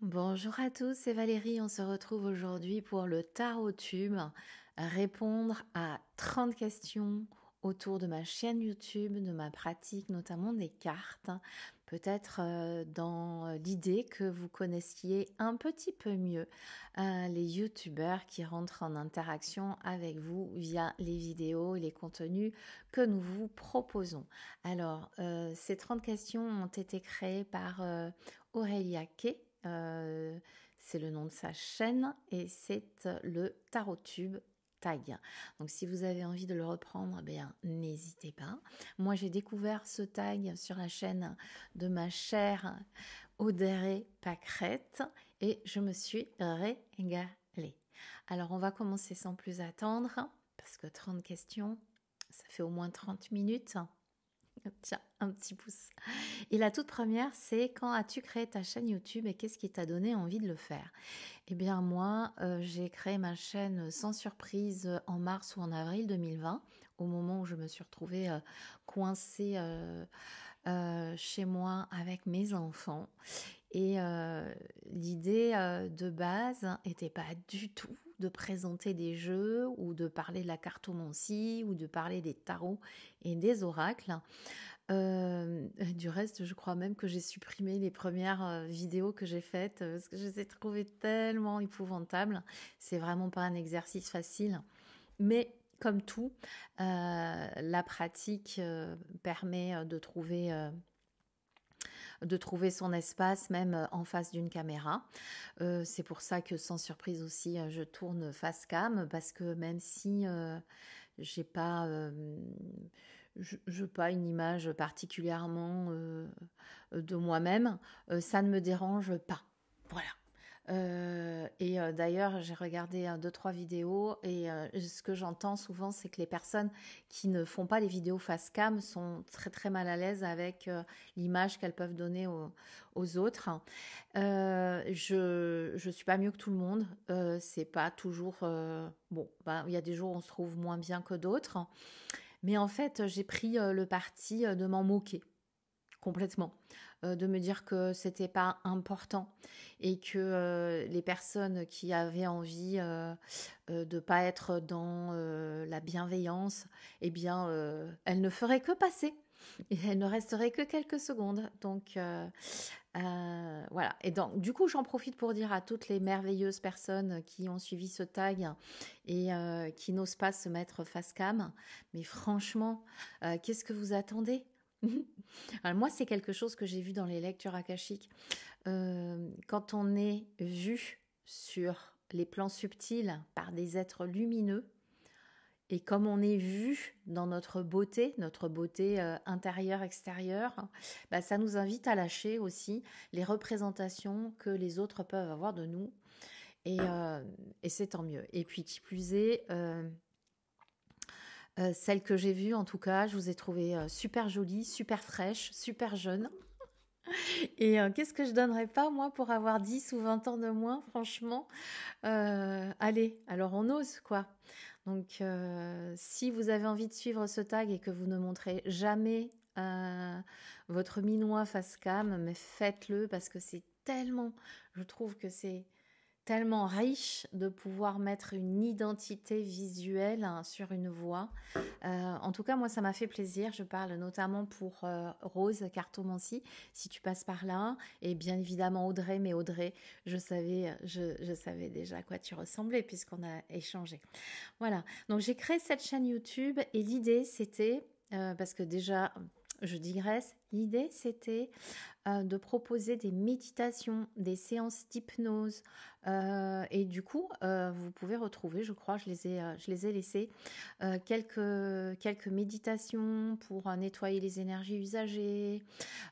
Bonjour à tous, c'est Valérie. On se retrouve aujourd'hui pour le Tarot Tube, répondre à 30 questions autour de ma chaîne YouTube, de ma pratique, notamment des cartes. Peut-être dans l'idée que vous connaissiez un petit peu mieux les YouTubeurs qui rentrent en interaction avec vous via les vidéos et les contenus que nous vous proposons. Alors, ces 30 questions ont été créées par Aurélia Kay. C'est le nom de sa chaîne et c'est le Tarot Tube tag. Donc si vous avez envie de le reprendre, eh bien n'hésitez pas. Moi j'ai découvert ce tag sur la chaîne de ma chère Audrey Pâquerette et je me suis régalée. Alors on va commencer sans plus attendre parce que 30 questions, ça fait au moins 30 minutes. Tiens, un petit pouce. Et la toute première, c'est quand as-tu créé ta chaîne YouTube et qu'est-ce qui t'a donné envie de le faire? Eh bien moi, j'ai créé ma chaîne sans surprise en mars ou en avril 2020, au moment où je me suis retrouvée coincée chez moi avec mes enfants. Et l'idée de base n'était pas du tout de présenter des jeux ou de parler de la cartomancie ou de parler des tarots et des oracles. Du reste, je crois même que j'ai supprimé les premières vidéos que j'ai faites parce que je les ai trouvées tellement épouvantables. C'est vraiment pas un exercice facile, mais comme tout, la pratique permet de trouver son espace même en face d'une caméra. C'est pour ça que sans surprise aussi, je tourne face cam parce que même si j'ai pas je pas une image particulièrement de moi-même, ça ne me dérange pas. Voilà. D'ailleurs, j'ai regardé 2-3 vidéos et ce que j'entends souvent, c'est que les personnes qui ne font pas les vidéos face cam sont très très mal à l'aise avec l'image qu'elles peuvent donner aux autres. Je suis pas mieux que tout le monde. C'est pas toujours bon. Ben, il y a des jours où on se trouve moins bien que d'autres. Mais en fait, j'ai pris le parti de m'en moquer complètement, de me dire que c'était pas important et que les personnes qui avaient envie de pas être dans la bienveillance, eh bien, elles ne feraient que passer. Et elles ne resteraient que quelques secondes. Donc, voilà. Et donc, du coup, j'en profite pour dire à toutes les merveilleuses personnes qui ont suivi ce tag et qui n'osent pas se mettre face cam. Mais franchement, qu'est-ce que vous attendez? Alors moi, c'est quelque chose que j'ai vu dans les lectures akashiques. Quand on est vu sur les plans subtils par des êtres lumineux, et comme on est vu dans notre beauté intérieure, extérieure, bah, ça nous invite à lâcher aussi les représentations que les autres peuvent avoir de nous. Et c'est tant mieux. Et puis, qui plus est, celle que j'ai vue, en tout cas, je vous ai trouvée super jolie, super fraîche, super jeune. Et qu'est-ce que je donnerais pas, moi, pour avoir 10 ou 20 ans de moins, franchement. Allez, alors on ose, quoi. Donc, si vous avez envie de suivre ce tag et que vous ne montrez jamais votre minois face cam, mais faites-le parce que c'est tellement, je trouve que c'est tellement riche de pouvoir mettre une identité visuelle sur une voix. En tout cas, moi, ça m'a fait plaisir. Je parle notamment pour Rose Cartomancie, si tu passes par là. Et bien évidemment Audrey, mais Audrey, je savais déjà à quoi tu ressemblais puisqu'on a échangé. Voilà, donc j'ai créé cette chaîne YouTube et l'idée c'était, parce que déjà, je digresse, l'idée c'était de proposer des méditations, des séances d'hypnose et du coup vous pouvez retrouver, je crois, je les ai laissées, quelques méditations pour nettoyer les énergies usagées,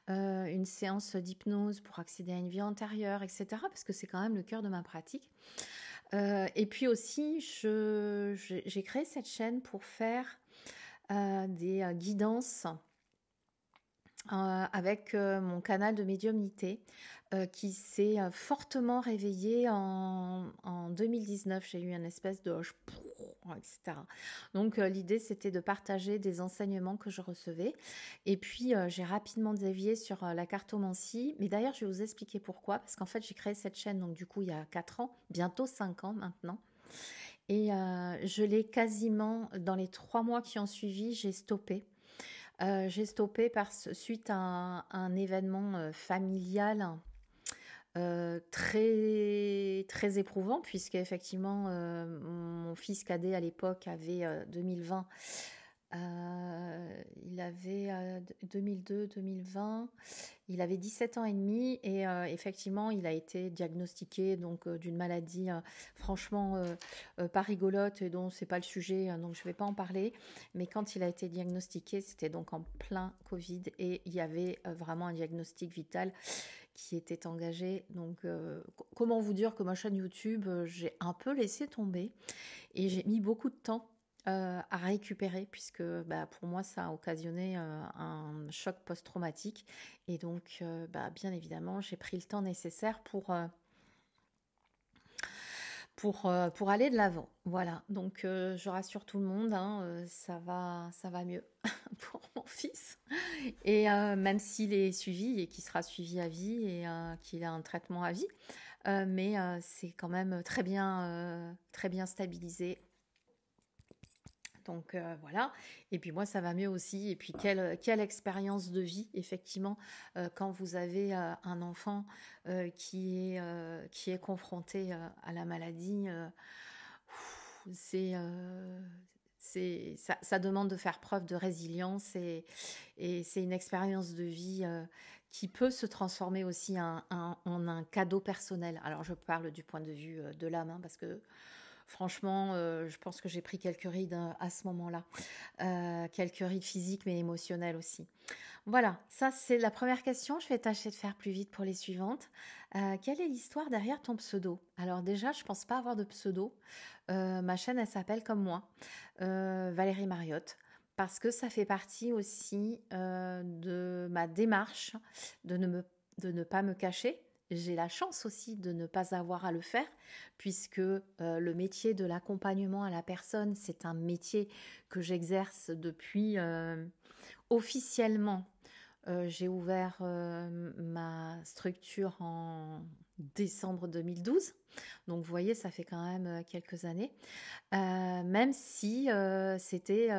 une séance d'hypnose pour accéder à une vie antérieure, etc. Parce que c'est quand même le cœur de ma pratique. Et puis aussi, j'ai créé cette chaîne pour faire des guidances avec mon canal de médiumnité qui s'est fortement réveillé en 2019. J'ai eu une espèce de etc. Donc l'idée c'était de partager des enseignements que je recevais. Et puis j'ai rapidement dévié sur la cartomancie. Mais d'ailleurs je vais vous expliquer pourquoi. Parce qu'en fait j'ai créé cette chaîne donc du coup il y a 4 ans, bientôt 5 ans maintenant. Et je l'ai quasiment, dans les 3 mois qui ont suivi, j'ai stoppé. J'ai stoppé suite à un événement familial très, très éprouvant, puisque effectivement mon fils cadet à l'époque avait 2020, il avait 2002-2020, il avait 17 ans et demi et effectivement il a été diagnostiqué donc d'une maladie franchement pas rigolote et dont c'est pas le sujet, donc je vais pas en parler. Mais quand il a été diagnostiqué, c'était donc en plein Covid et il y avait vraiment un diagnostic vital qui était engagé. Donc comment vous dire que ma chaîne YouTube, j'ai un peu laissé tomber et j'ai mis beaucoup de temps à récupérer puisque pour moi ça a occasionné un choc post-traumatique et donc bien évidemment j'ai pris le temps nécessaire pour aller de l'avant. Voilà, donc je rassure tout le monde, hein, ça va mieux pour mon fils. Et même s'il est suivi et qu'il sera suivi à vie et qu'il a un traitement à vie, mais c'est quand même très bien stabilisé. Donc voilà, et puis moi ça va mieux aussi, et puis quelle expérience de vie, effectivement, quand vous avez un enfant qui est confronté à la maladie, ça demande de faire preuve de résilience et c'est une expérience de vie qui peut se transformer aussi en un cadeau personnel. Alors je parle du point de vue de l'âme, hein, parce que franchement, je pense que j'ai pris quelques rides à ce moment-là. Quelques rides physiques, mais émotionnelles aussi. Voilà, ça c'est la première question. Je vais tâcher de faire plus vite pour les suivantes. Quelle est l'histoire derrière ton pseudo? Alors déjà, je pense pas avoir de pseudo. Ma chaîne, elle s'appelle comme moi, Valérie Mariotte, parce que ça fait partie aussi de ma démarche de ne pas me cacher. J'ai la chance aussi de ne pas avoir à le faire, puisque le métier de l'accompagnement à la personne, c'est un métier que j'exerce depuis officiellement. J'ai ouvert ma structure en décembre 2012. Donc vous voyez, ça fait quand même quelques années. Même si c'était,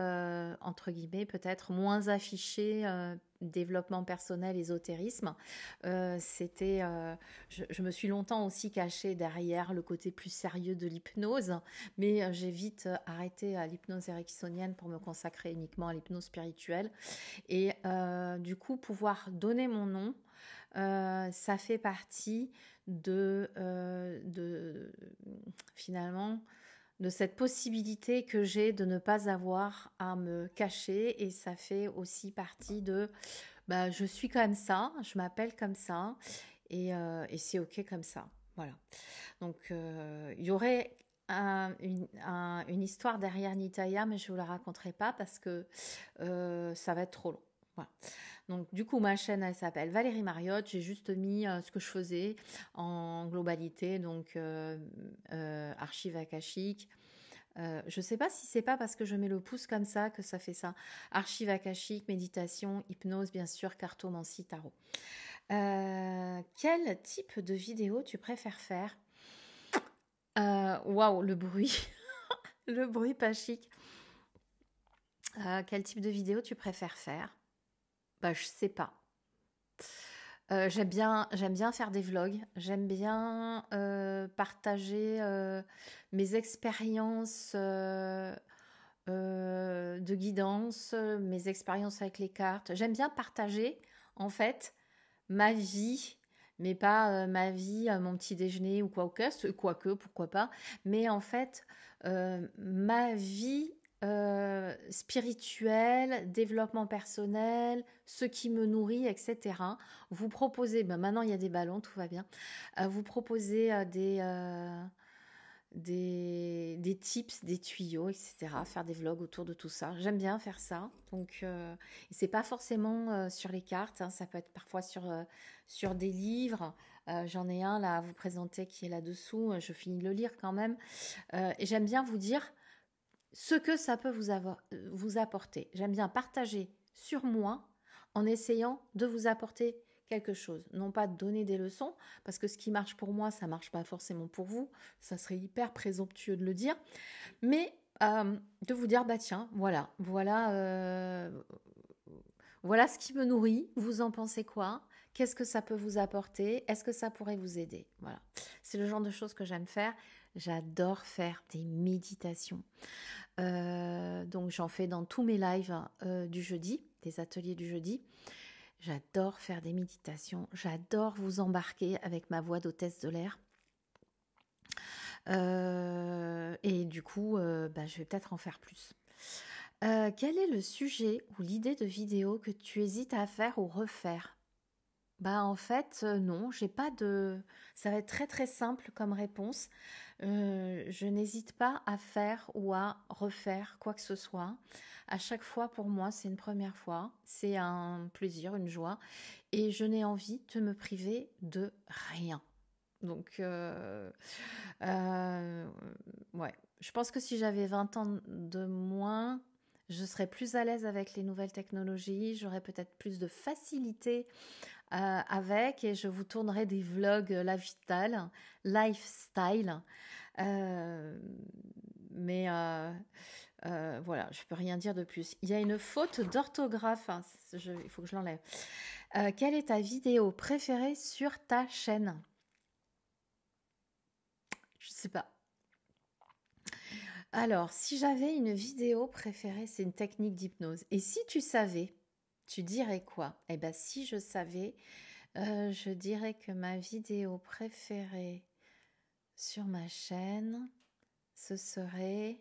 entre guillemets, peut-être moins affiché, développement personnel, ésotérisme. Je me suis longtemps aussi cachée derrière le côté plus sérieux de l'hypnose, mais j'ai vite arrêté à l'hypnose ericksonienne pour me consacrer uniquement à l'hypnose spirituelle. Et du coup, pouvoir donner mon nom, ça fait partie finalement de cette possibilité que j'ai de ne pas avoir à me cacher, et ça fait aussi partie de je suis comme ça, je m'appelle comme ça et c'est ok comme ça. Voilà. Donc il y aurait une histoire derrière Nitaya, mais je ne vous la raconterai pas parce que ça va être trop long. Voilà. Donc du coup ma chaîne elle s'appelle Valérie Mariotte. J'ai juste mis ce que je faisais en globalité, donc archives akashiques. Je sais pas si c'est pas parce que je mets le pouce comme ça que ça fait ça. Archives akashiques, méditation, hypnose, bien sûr, cartomancie, tarot. Quel type de vidéo tu préfères faire? Waouh, le bruit. Le bruit pas chic. Quel type de vidéo tu préfères faire? Je sais pas. J'aime bien faire des vlogs. J'aime bien partager mes expériences de guidance, mes expériences avec les cartes. J'aime bien partager, en fait, ma vie, mais pas ma vie, mon petit déjeuner ou quoi quoique, pourquoi pas. Mais en fait, ma vie spirituelle, développement personnel, ce qui me nourrit, etc. Vous proposez, maintenant il y a des ballons, tout va bien. Vous proposez des tips, des tuyaux, etc. Faire des vlogs autour de tout ça. J'aime bien faire ça. Donc, c'est pas forcément sur les cartes, hein, ça peut être parfois sur des livres. J'en ai un là à vous présenter qui est là-dessous. Je finis de le lire quand même. Et j'aime bien vous dire ce que ça peut vous apporter. J'aime bien partager sur moi en essayant de vous apporter quelque chose. Non pas de donner des leçons, parce que ce qui marche pour moi, ça ne marche pas forcément pour vous. Ça serait hyper présomptueux de le dire. Mais de vous dire, bah tiens, voilà ce qui me nourrit. Vous en pensez quoi? Qu'est-ce que ça peut vous apporter? Est-ce que ça pourrait vous aider? Voilà. C'est le genre de choses que j'aime faire. J'adore faire des méditations. Donc j'en fais dans tous mes lives du jeudi, des ateliers du jeudi. J'adore faire des méditations, j'adore vous embarquer avec ma voix d'hôtesse de l'air. Et du coup, je vais peut-être en faire plus. Quel est le sujet ou l'idée de vidéo que tu hésites à faire ou refaire? En fait, non, j'ai pas de... Ça va être très très simple comme réponse. Je n'hésite pas à faire ou à refaire quoi que ce soit. À chaque fois, pour moi, c'est une première fois. C'est un plaisir, une joie. Et je n'ai envie de me priver de rien. Donc, ouais. Je pense que si j'avais 20 ans de moins, je serais plus à l'aise avec les nouvelles technologies. J'aurais peut-être plus de facilité avec, et je vous tournerai des vlogs lifestyle. Mais voilà, je peux rien dire de plus. Il y a une faute d'orthographe, hein, il faut que je l'enlève. Quelle est ta vidéo préférée sur ta chaîne? Je sais pas. Alors, si j'avais une vidéo préférée, c'est une technique d'hypnose. Et si tu savais, tu dirais quoi? Eh bien, si je savais, je dirais que ma vidéo préférée sur ma chaîne, ce serait...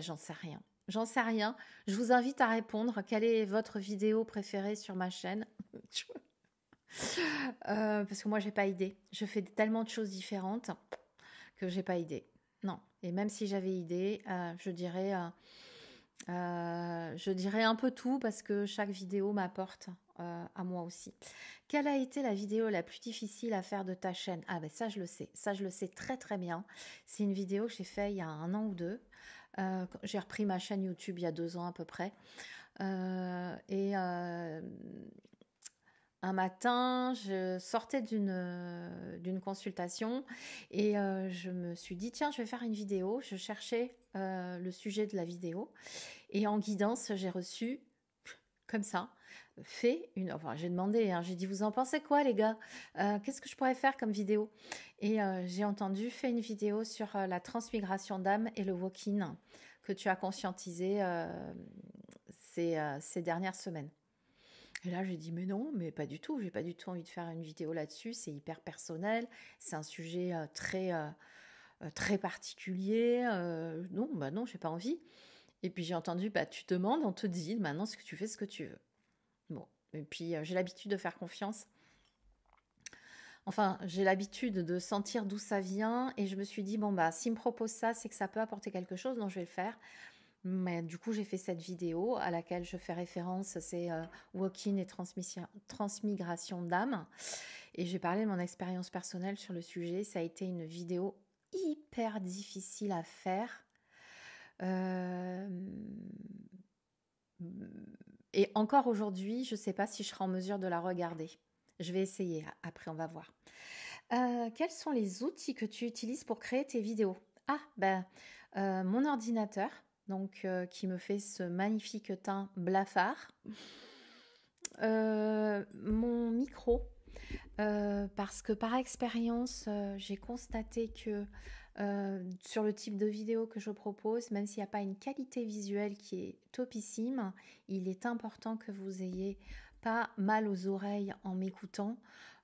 j'en sais rien. J'en sais rien. Je vous invite à répondre. Quelle est votre vidéo préférée sur ma chaîne? Parce que moi, j'ai pas idée. Je fais tellement de choses différentes que j'ai pas idée. Non. Et même si j'avais idée, je dirais un peu tout parce que chaque vidéo m'apporte à moi aussi. Quelle a été la vidéo la plus difficile à faire de ta chaîne? Ah ben ça je le sais. Ça je le sais très très bien. C'est une vidéo que j'ai faite il y a 1 an ou 2. J'ai repris ma chaîne YouTube il y a 2 ans à peu près. Un matin, je sortais d'une consultation et je me suis dit, tiens, je vais faire une vidéo. Je cherchais le sujet de la vidéo et en guidance, j'ai reçu, comme ça, j'ai demandé, hein, j'ai dit, vous en pensez quoi les gars? Qu'est-ce que je pourrais faire comme vidéo? Et j'ai entendu, fais une vidéo sur la transmigration d'âme et le walk-in que tu as conscientisé ces dernières semaines. Et là, j'ai dit, mais non, mais pas du tout. J'ai pas du tout envie de faire une vidéo là-dessus. C'est hyper personnel. C'est un sujet très particulier. Non, j'ai pas envie. Et puis j'ai entendu, tu demandes, on te dit, maintenant, ce que tu fais, ce que tu veux. Bon, et puis j'ai l'habitude de faire confiance. Enfin, j'ai l'habitude de sentir d'où ça vient. Et je me suis dit, s'il me propose ça, c'est que ça peut apporter quelque chose, donc je vais le faire. Mais du coup, j'ai fait cette vidéo à laquelle je fais référence, c'est Walk-in et transmigration d'âme. Et j'ai parlé de mon expérience personnelle sur le sujet. Ça a été une vidéo hyper difficile à faire. Et encore aujourd'hui, je ne sais pas si je serai en mesure de la regarder. Je vais essayer, après on va voir. Quels sont les outils que tu utilises pour créer tes vidéos? Mon ordinateur, donc qui me fait ce magnifique teint blafard. Mon micro, parce que par expérience, j'ai constaté que sur le type de vidéo que je propose, même s'il n'y a pas une qualité visuelle qui est topissime, il est important que vous ayez pas mal aux oreilles en m'écoutant.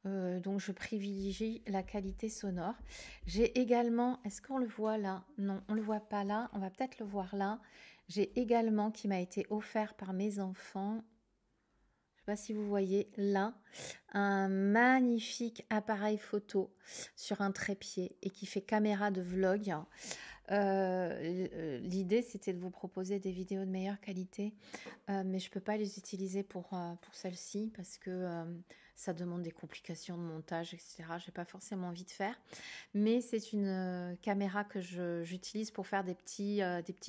Donc je privilégie la qualité sonore. J'ai également, est-ce qu'on le voit là? Non, on ne le voit pas là, on va peut-être le voir là. J'ai également, qui m'a été offert par mes enfants, je ne sais pas si vous voyez là, un magnifique appareil photo sur un trépied et qui fait caméra de vlog. L'idée, c'était de vous proposer des vidéos de meilleure qualité, mais je ne peux pas les utiliser pour celle-ci parce que ça demande des complications de montage, etc. Je n'ai pas forcément envie de faire. Mais c'est une caméra que j'utilise pour faire des petits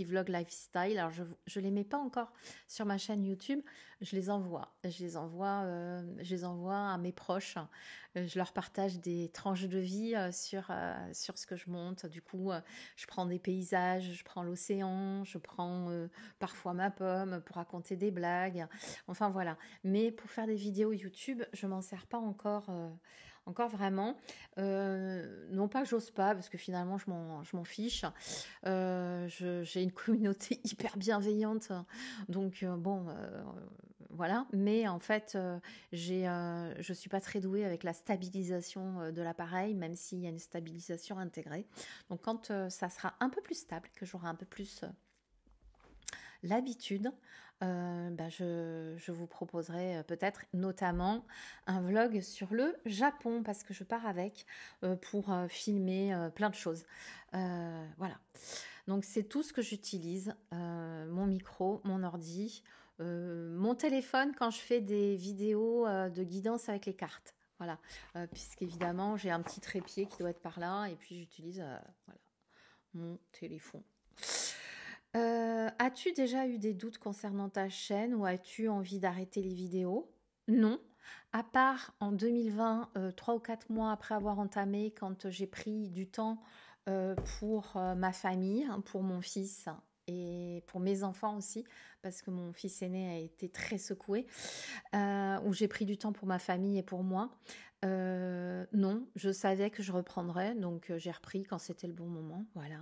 vlogs lifestyle. Alors, je ne les mets pas encore sur ma chaîne YouTube. Je les envoie. Je les envoie à mes proches. Je leur partage des tranches de vie sur ce que je monte. Du coup, je prends des paysages, je prends l'océan, je prends parfois ma pomme pour raconter des blagues. Enfin, voilà. Mais pour faire des vidéos YouTube, je m'en sers pas encore vraiment. Non pas que j'ose pas, parce que finalement, je m'en fiche. J'ai une communauté hyper bienveillante. Donc, voilà. Mais en fait, je suis pas très douée avec la stabilisation de l'appareil, même s'il y a une stabilisation intégrée. Donc, quand ça sera un peu plus stable, que j'aurai un peu plus l'habitude, je vous proposerai peut-être notamment un vlog sur le Japon parce que je pars avec pour filmer plein de choses. Voilà. Donc c'est tout ce que j'utilise, mon micro, mon ordi, mon téléphone quand je fais des vidéos de guidance avec les cartes. Voilà, puisqu'évidemment j'ai un petit trépied qui doit être par là et puis j'utilise voilà, mon téléphone. As-tu déjà eu des doutes concernant ta chaîne ou as-tu envie d'arrêter les vidéos? Non, à part en 2020, 3 ou 4 mois après avoir entamé, quand j'ai pris du temps pour ma famille, pour mon fils et pour mes enfants aussi, parce que mon fils aîné a été très secoué, où j'ai pris du temps pour ma famille et pour moi. Non, je savais que je reprendrais, donc j'ai repris quand c'était le bon moment, voilà.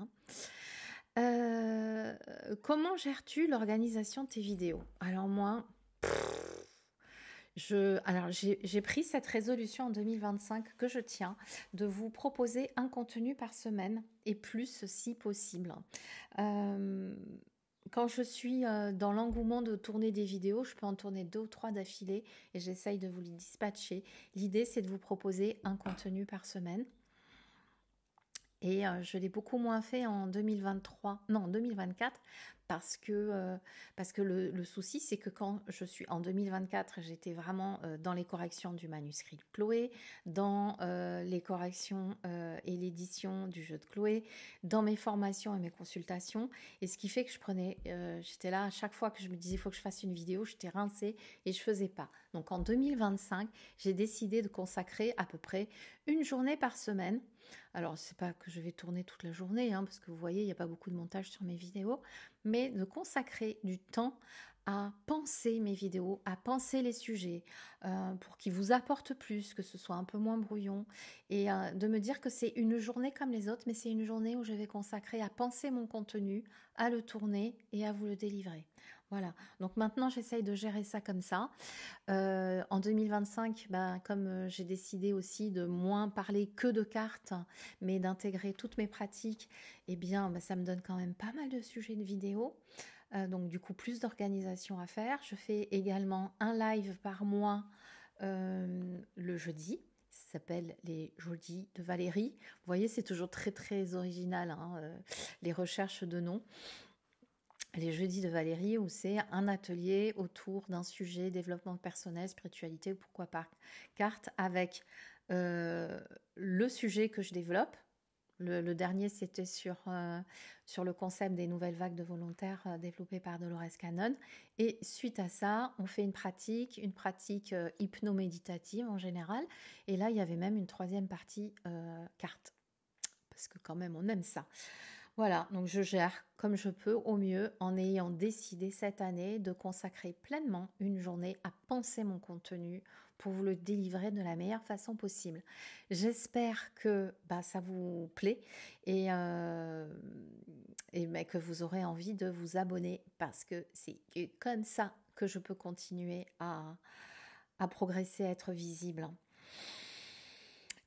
Comment gères-tu l'organisation de tes vidéos? Alors moi, j'ai pris cette résolution en 2025 que je tiens de vous proposer un contenu par semaine et plus si possible. Quand je suis dans l'engouement de tourner des vidéos, je peux en tourner 2 ou 3 d'affilée et j'essaye de vous les dispatcher. L'idée, c'est de vous proposer un contenu par semaine. Et je l'ai beaucoup moins fait en 2024 parce que le souci, c'est que quand je suis en 2024, j'étais vraiment dans les corrections du manuscrit de Chloé, dans les corrections et l'édition du jeu de Chloé, dans mes formations et mes consultations. Et ce qui fait que j'étais là à chaque fois que je me disais, il faut que je fasse une vidéo, j'étais rincée et je faisais pas. Donc en 2025, j'ai décidé de consacrer à peu près une journée par semaine. Alors, c'est pas que je vais tourner toute la journée, hein, parce que vous voyez, il n'y a pas beaucoup de montage sur mes vidéos, mais de consacrer du temps à penser mes vidéos, à penser les sujets, pour qu'ils vous apportent plus, que ce soit un peu moins brouillon, et de me dire que c'est une journée comme les autres, mais c'est une journée où je vais consacrer à penser mon contenu, à le tourner et à vous le délivrer. Voilà, donc maintenant j'essaye de gérer ça comme ça. En 2025, comme j'ai décidé aussi de moins parler que de cartes, mais d'intégrer toutes mes pratiques, eh bien, ça me donne quand même pas mal de sujets de vidéo. Donc du coup, plus d'organisation à faire. Je fais également un live par mois le jeudi. Ça s'appelle les jeudis de Valérie. Vous voyez, c'est toujours très très original, hein, les recherches de noms. Les jeudis de Valérie, où c'est un atelier autour d'un sujet, développement personnel, spiritualité, ou pourquoi pas carte, avec le sujet que je développe. Le dernier, c'était sur le concept des nouvelles vagues de volontaires développées par Dolores Cannon. Et suite à ça, on fait une pratique hypno-méditative en général. Et là, il y avait même une 3e partie carte. Parce que quand même, on aime ça. Voilà, donc je gère comme je peux au mieux en ayant décidé cette année de consacrer pleinement une journée à penser mon contenu pour vous le délivrer de la meilleure façon possible. J'espère que ça vous plaît et que vous aurez envie de vous abonner parce que c'est comme ça que je peux continuer à progresser, à être visible.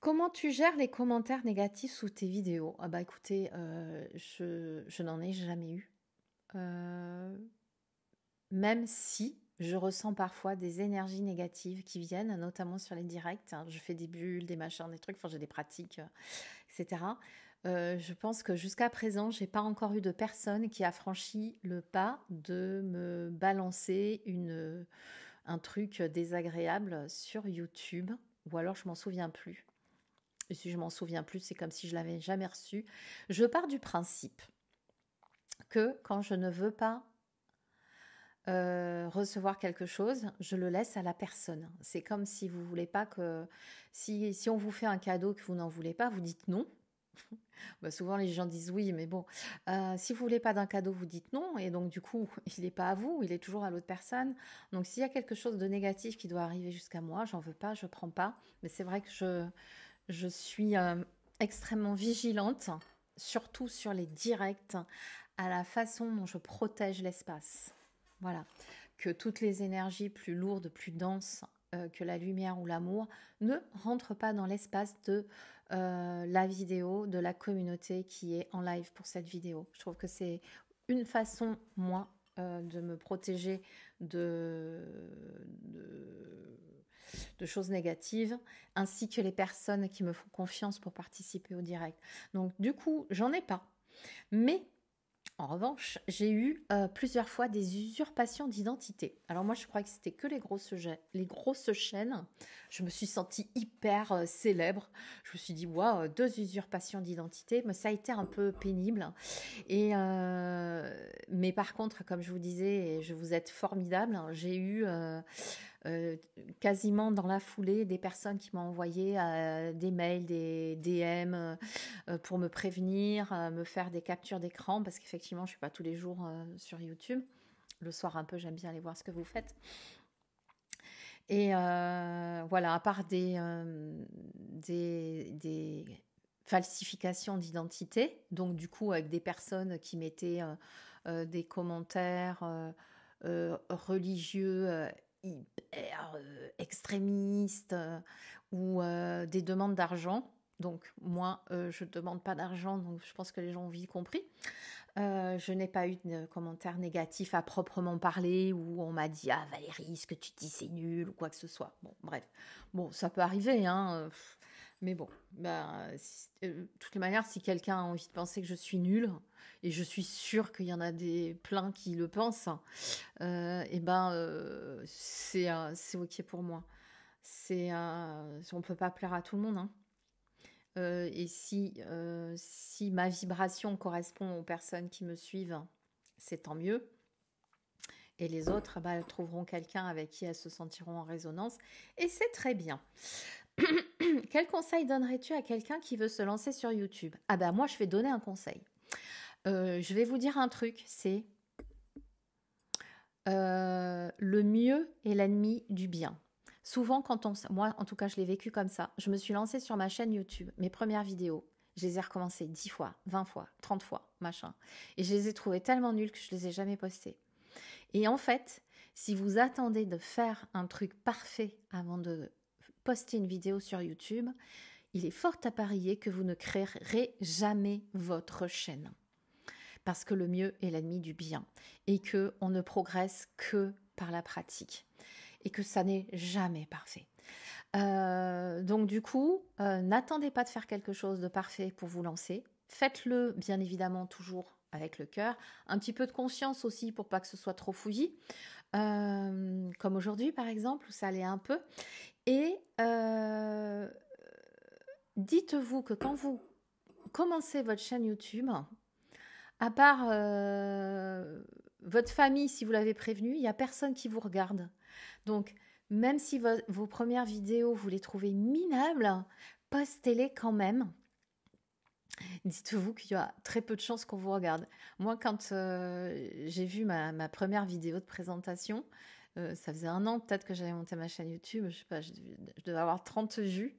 Comment tu gères les commentaires négatifs sous tes vidéos? Écoutez, je n'en ai jamais eu. Même si je ressens parfois des énergies négatives qui viennent, notamment sur les directs. Je fais des bulles, des machins, des trucs, enfin j'ai des pratiques, etc. Je pense que jusqu'à présent, j'ai pas encore eu de personne qui a franchi le pas de me balancer un truc désagréable sur YouTube, ou alors je m'en souviens plus. Et si je m'en souviens plus, c'est comme si je l'avais jamais reçu. Je pars du principe que quand je ne veux pas recevoir quelque chose, je le laisse à la personne. C'est comme si vous voulez pas que... Si on vous fait un cadeau que vous n'en voulez pas, vous dites non. Bah, souvent les gens disent oui, mais bon, si vous voulez pas d'un cadeau, vous dites non, et donc du coup, il n'est pas à vous, il est toujours à l'autre personne. Donc s'il y a quelque chose de négatif qui doit arriver jusqu'à moi, j'en veux pas, je prends pas. Mais c'est vrai que je suis extrêmement vigilante, surtout sur les directs, à la façon dont je protège l'espace. Voilà, que toutes les énergies plus lourdes, plus denses que la lumière ou l'amour ne rentrent pas dans l'espace de la vidéo, de la communauté qui est en live pour cette vidéo. Je trouve que c'est une façon, moi, de me protéger de choses négatives, ainsi que les personnes qui me font confiance pour participer au direct. Donc du coup, j'en ai pas. Mais en revanche, j'ai eu plusieurs fois des usurpations d'identité. Alors moi, je croyais que c'était que les grosses chaînes. Je me suis sentie hyper célèbre. Je me suis dit, waouh, 2 usurpations d'identité. Mais ça a été un peu pénible. Mais par contre, comme je vous disais, et je vous êtes formidable, j'ai eu... quasiment dans la foulée des personnes qui m'ont envoyé des mails, des DM pour me prévenir, me faire des captures d'écran parce qu'effectivement je ne suis pas tous les jours sur YouTube. Le soir un peu, j'aime bien aller voir ce que vous faites. Et voilà, à part des falsifications d'identité, donc du coup avec des personnes qui mettaient des commentaires religieux hyper extrémistes ou des demandes d'argent. Donc moi, je ne demande pas d'argent, donc je pense que les gens ont vite compris. Je n'ai pas eu de commentaires négatifs à proprement parler où on m'a dit « Ah Valérie, ce que tu dis c'est nul » ou quoi que ce soit. Bon, bref. Bon, ça peut arriver, hein. Mais bon, de toutes les manières, si quelqu'un a envie de penser que je suis nulle, et je suis sûre qu'il y en a plein qui le pensent, c'est ok pour moi. On peut pas plaire à tout le monde, hein. Et si ma vibration correspond aux personnes qui me suivent, c'est tant mieux. Et les autres, elles trouveront quelqu'un avec qui elles se sentiront en résonance. Et c'est très bien. Quel conseil donnerais-tu à quelqu'un qui veut se lancer sur YouTube? Ah ben moi, je vais donner un conseil. Je vais vous dire un truc, c'est le mieux est l'ennemi du bien. Souvent, moi, en tout cas, je l'ai vécu comme ça. Je me suis lancée sur ma chaîne YouTube. Mes premières vidéos, je les ai recommencées 10 fois, 20 fois, 30 fois, machin. Et je les ai trouvées tellement nulles que je les ai jamais postées. Et en fait, si vous attendez de faire un truc parfait avant de poster une vidéo sur YouTube, il est fort à parier que vous ne créerez jamais votre chaîne. Parce que le mieux est l'ennemi du bien. Et qu'on ne progresse que par la pratique. Et que ça n'est jamais parfait. Donc du coup, n'attendez pas de faire quelque chose de parfait pour vous lancer. Faites-le bien évidemment toujours avec le cœur. Un petit peu de conscience aussi pour pas que ce soit trop fouillis. Comme aujourd'hui par exemple, où ça allait un peu. Et dites-vous que quand vous commencez votre chaîne YouTube, à part votre famille, si vous l'avez prévenu, il n'y a personne qui vous regarde. Donc, même si vos premières vidéos, vous les trouvez minables, postez-les quand même. Dites-vous qu'il y a très peu de chances qu'on vous regarde. Moi, quand j'ai vu ma première vidéo de présentation, ça faisait 1 an peut-être que j'avais monté ma chaîne YouTube, je sais pas, je devais avoir 30 vues.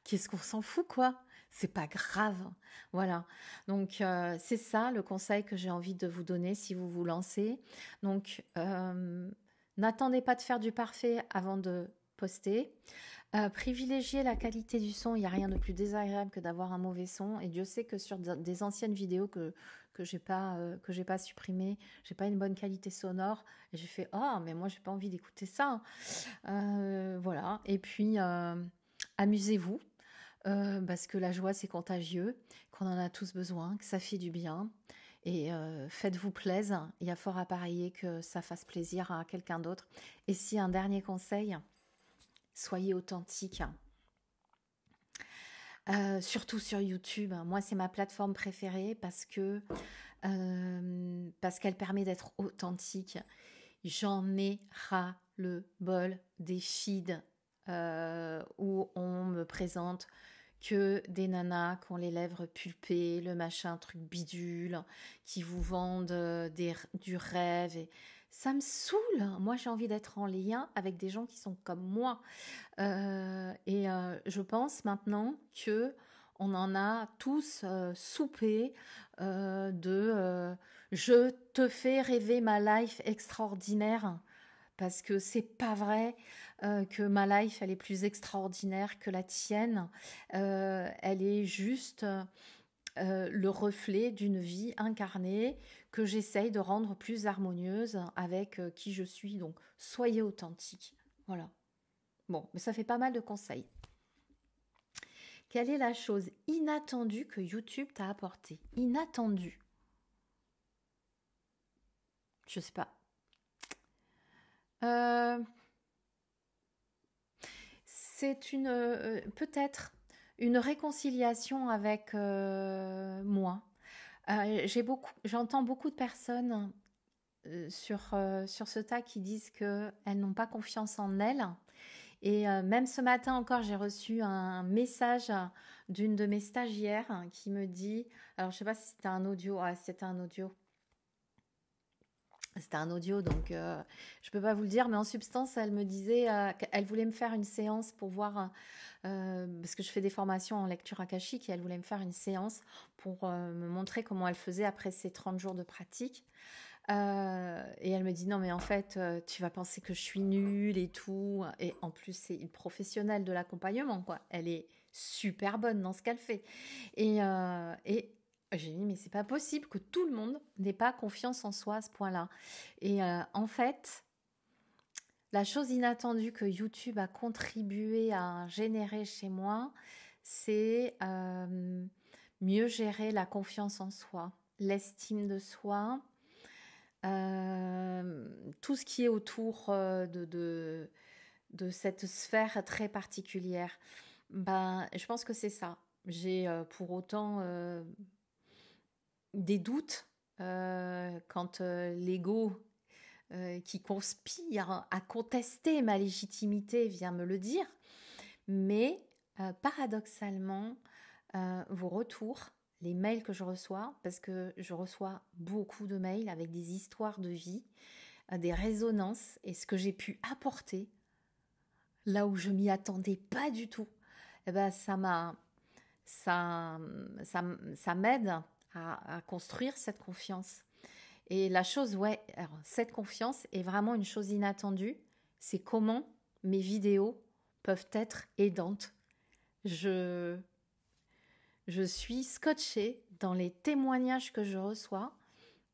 Qu'est-ce qu'on s'en fout, quoi? C'est pas grave. Voilà. Donc, c'est ça le conseil que j'ai envie de vous donner si vous vous lancez. Donc, n'attendez pas de faire du parfait avant de poster. Privilégier la qualité du son, il n'y a rien de plus désagréable que d'avoir un mauvais son. Et Dieu sait que sur des anciennes vidéos que j'ai pas supprimées, j'ai pas une bonne qualité sonore. Et j'ai fait mais moi j'ai pas envie d'écouter ça. Voilà. Et puis amusez-vous. Parce que la joie c'est contagieux, qu'on en a tous besoin, que ça fait du bien. Et faites-vous plaisir. Il y a fort à parier que ça fasse plaisir à quelqu'un d'autre. Et si un dernier conseil, soyez authentique. Surtout sur YouTube. Moi, c'est ma plateforme préférée parce qu'elle permet d'être authentique. J'en ai ras le bol des feeds où on me présente que des nanas qui ont les lèvres pulpées, le machin truc bidule, qui vous vendent du rêve. Et ça me saoule. Moi, j'ai envie d'être en lien avec des gens qui sont comme moi. Je pense maintenant que on en a tous soupé je te fais rêver ma life extraordinaire parce que c'est pas vrai que ma life elle est plus extraordinaire que la tienne. Elle est juste le reflet d'une vie incarnée que j'essaye de rendre plus harmonieuse avec qui je suis. Donc soyez authentique. Voilà. Bon, mais ça fait pas mal de conseils. Quelle est la chose inattendue que YouTube t'a apportée? Inattendue. Je sais pas. C'est peut-être une réconciliation avec moi. J'entends beaucoup de personnes sur ce tas qui disent qu'elles n'ont pas confiance en elles. Et même ce matin encore, j'ai reçu un message d'une de mes stagiaires qui me dit, alors je sais pas si c'était un audio, c'était un audio. C'était un audio, donc je peux pas vous le dire, mais en substance, elle me disait qu'elle voulait me faire une séance pour voir, parce que je fais des formations en lecture akashique, et elle voulait me faire une séance pour me montrer comment elle faisait après ses 30 jours de pratique. Et elle me dit non mais en fait tu vas penser que je suis nulle et tout, et en plus c'est une professionnelle de l'accompagnement quoi, elle est super bonne dans ce qu'elle fait et j'ai dit mais c'est pas possible que tout le monde n'ait pas confiance en soi à ce point-là. Et en fait la chose inattendue que YouTube a contribué à générer chez moi, c'est mieux gérer la confiance en soi, l'estime de soi. Tout ce qui est autour de cette sphère très particulière. Je pense que c'est ça. J'ai pour autant des doutes quand l'ego qui conspire à contester ma légitimité vient me le dire. Mais paradoxalement, vos retours, les mails que je reçois, parce que je reçois beaucoup de mails avec des histoires de vie, des résonances et ce que j'ai pu apporter là où je m'y attendais pas du tout, ça m'aide à construire cette confiance. Et la chose, alors, cette confiance est vraiment une chose inattendue, c'est comment mes vidéos peuvent être aidantes. Je suis scotchée dans les témoignages que je reçois.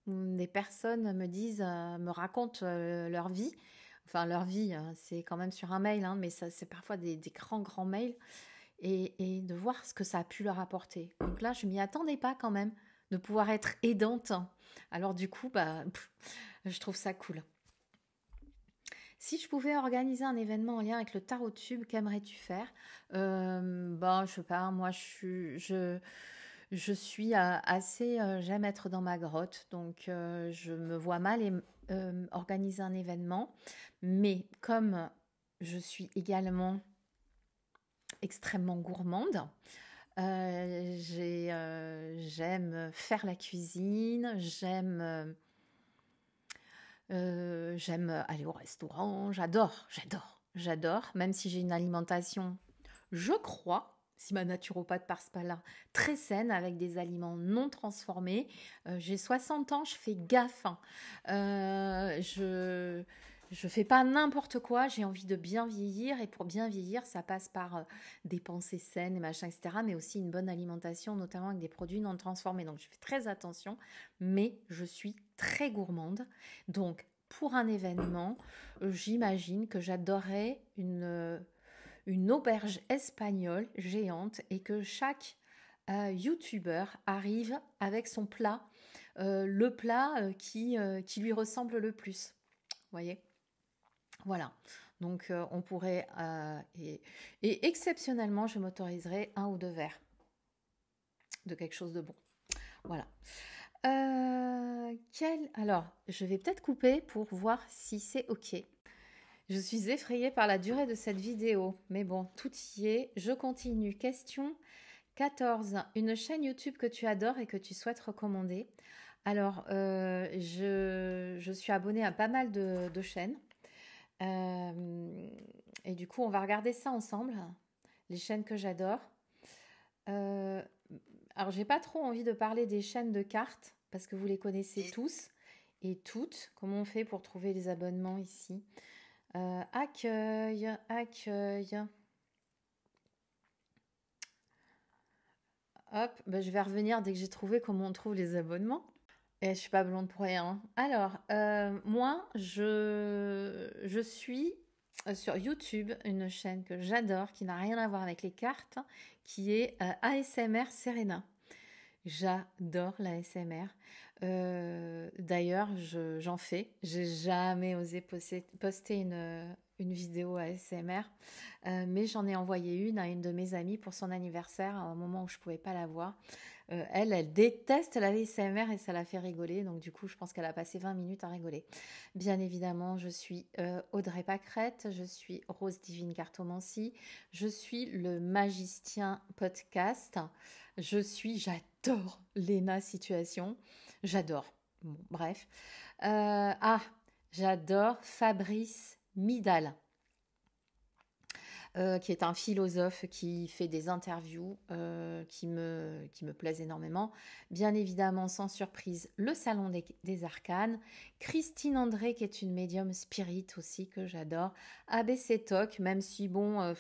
Des personnes me racontent leur vie. Enfin, leur vie, c'est quand même sur un mail, mais ça, c'est parfois des grands mails. Et de voir ce que ça a pu leur apporter. Donc là, je m'y attendais pas quand même de pouvoir être aidante. Alors du coup, je trouve ça cool. Si je pouvais organiser un événement en lien avec le tarot tube, qu'aimerais-tu faire? Je sais pas, moi je suis assez, j'aime être dans ma grotte, donc je me vois mal organiser un événement. Mais comme je suis également extrêmement gourmande, j'aime faire la cuisine, j'aime aller au restaurant, j'adore, même si j'ai une alimentation, je crois, si ma naturopathe passe pas là, très saine, avec des aliments non transformés. J'ai 60 ans, je fais gaffe. Je fais pas n'importe quoi, j'ai envie de bien vieillir et pour bien vieillir, ça passe par des pensées saines et machin, etc. Mais aussi une bonne alimentation, notamment avec des produits non transformés. Donc je fais très attention, mais je suis très gourmande. Donc pour un événement, j'imagine que j'adorerais une auberge espagnole géante et que chaque youtubeur arrive avec son plat, le plat qui lui ressemble le plus. Vous voyez? Voilà. Donc, on pourrait, et exceptionnellement, je m'autoriserai un ou deux verres de quelque chose de bon. Voilà. Alors, je vais peut-être couper pour voir si c'est OK. Je suis effrayée par la durée de cette vidéo, mais bon, tout y est. Je continue. Question 14. Une chaîne YouTube que tu adores et que tu souhaites recommander. Alors, je suis abonnée à pas mal de chaînes. Et du coup, on va regarder ça ensemble, les chaînes que j'adore. Alors, j'ai pas trop envie de parler des chaînes de cartes parce que vous les connaissez tous et toutes. Comment on fait pour trouver les abonnements ici? Accueil. Hop, ben, je vais revenir dès que j'ai trouvé comment on trouve les abonnements. Et je suis pas blonde pour rien. Alors, moi, je suis sur YouTube une chaîne que j'adore, qui n'a rien à voir avec les cartes, qui est ASMR Serena. J'adore l'ASMR. D'ailleurs, j'en fais. J'ai jamais osé poster une vidéo ASMR, mais j'en ai envoyé une à une de mes amies pour son anniversaire, à un moment où je pouvais pas la voir. Elle déteste la ASMR et ça la fait rigoler. Donc du coup, je pense qu'elle a passé 20 minutes à rigoler. Bien évidemment, je suis Audrey Pâquerette, je suis Rose Divine Cartomancie, je suis le Magicien Podcast, j'adore Léna Situation, j'adore. Bon, bref. J'adore Fabrice Midal. Qui est un philosophe qui fait des interviews qui me plaisent énormément. Bien évidemment, sans surprise, le Salon des Arcanes. Christine André, qui est une médium spirit aussi, que j'adore. ABC Talk, même si, bon,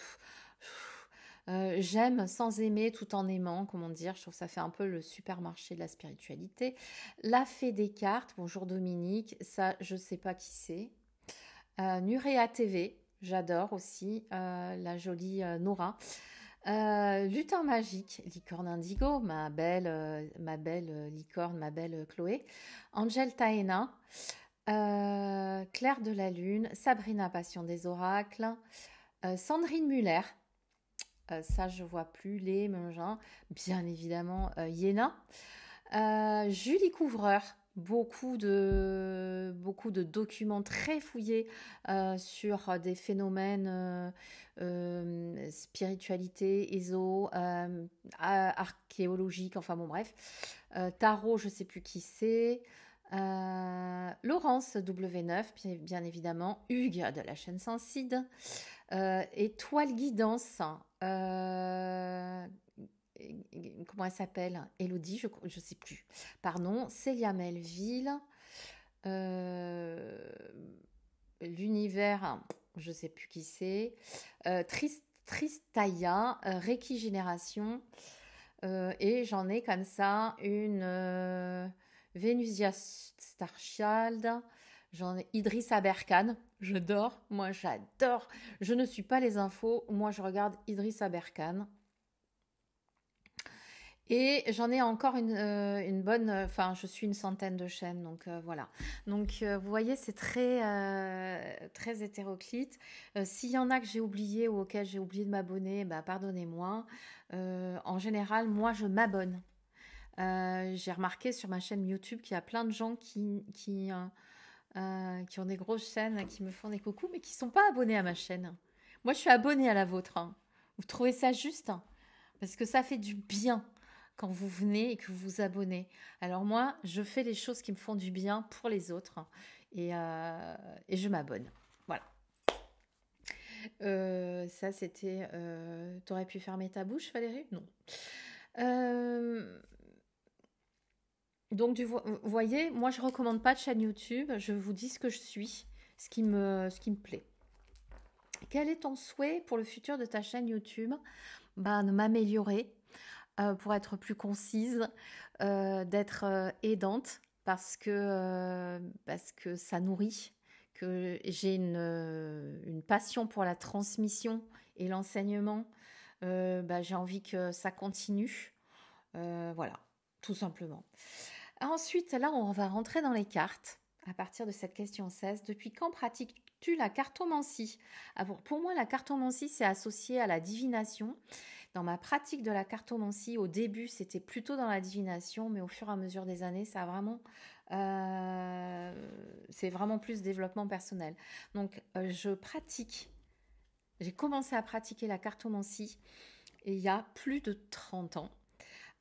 j'aime sans aimer tout en aimant, comment dire, je trouve que ça fait un peu le supermarché de la spiritualité. La Fée des cartes, bonjour Dominique, ça, je sais pas qui c'est. Nurea TV, j'adore aussi, la jolie Nora. Lutin magique, licorne indigo, ma belle licorne, ma belle Chloé. Angel Taena, Claire de la Lune, Sabrina Passion des oracles, Sandrine Muller, ça je vois plus les mangins, bien évidemment Yéna, Julie Couvreur. Beaucoup de documents très fouillés sur des phénomènes spiritualité, éso, archéologique, enfin bon bref. Tarot, je ne sais plus qui c'est. Laurence W9, bien évidemment. Hugues de la chaîne Senside. Étoile Guidance. Comment elle s'appelle? Elodie, je ne sais plus. Pardon, Célia Melville. L'univers, je ne sais plus qui c'est. Tristaya, Reiki Génération. Et j'en ai comme ça une Vénusia Starchild. J'en ai Idriss Aberkan. J'adore. Moi, j'adore. Je ne suis pas les infos. Moi, je regarde Idriss Aberkan. Et j'en ai encore une bonne, enfin je suis une centaine de chaînes, donc voilà. Donc vous voyez, c'est très hétéroclite. S'il y en a que j'ai oublié ou auxquels j'ai oublié de m'abonner, bah, pardonnez-moi. En général, moi je m'abonne. J'ai remarqué sur ma chaîne YouTube qu'il y a plein de gens qui ont des grosses chaînes, qui me font des coucous, mais qui ne sont pas abonnés à ma chaîne. Moi je suis abonnée à la vôtre, hein. Vous trouvez ça juste, hein? Parce que ça fait du bien quand vous venez et que vous vous abonnez. Alors moi, je fais les choses qui me font du bien pour les autres et je m'abonne. Voilà. Ça, c'était... T'aurais pu fermer ta bouche, Valérie? Non. Donc, vous voyez, moi, je recommande pas de chaîne YouTube. Je vous dis ce que je suis. ce qui me plaît. Quel est ton souhait pour le futur de ta chaîne YouTube? De m'améliorer, pour être plus concise, d'être aidante parce que ça nourrit, que j'ai une passion pour la transmission et l'enseignement. J'ai envie que ça continue. Voilà, tout simplement. Ensuite, là, on va rentrer dans les cartes à partir de cette question 16. Depuis quand pratiques-tu la cartomancie? Pour moi, la cartomancie, c'est associé à la divination. Dans ma pratique de la cartomancie, au début, c'était plutôt dans la divination, mais au fur et à mesure des années, c'est vraiment plus développement personnel. Donc, j'ai commencé à pratiquer la cartomancie il y a plus de 30 ans,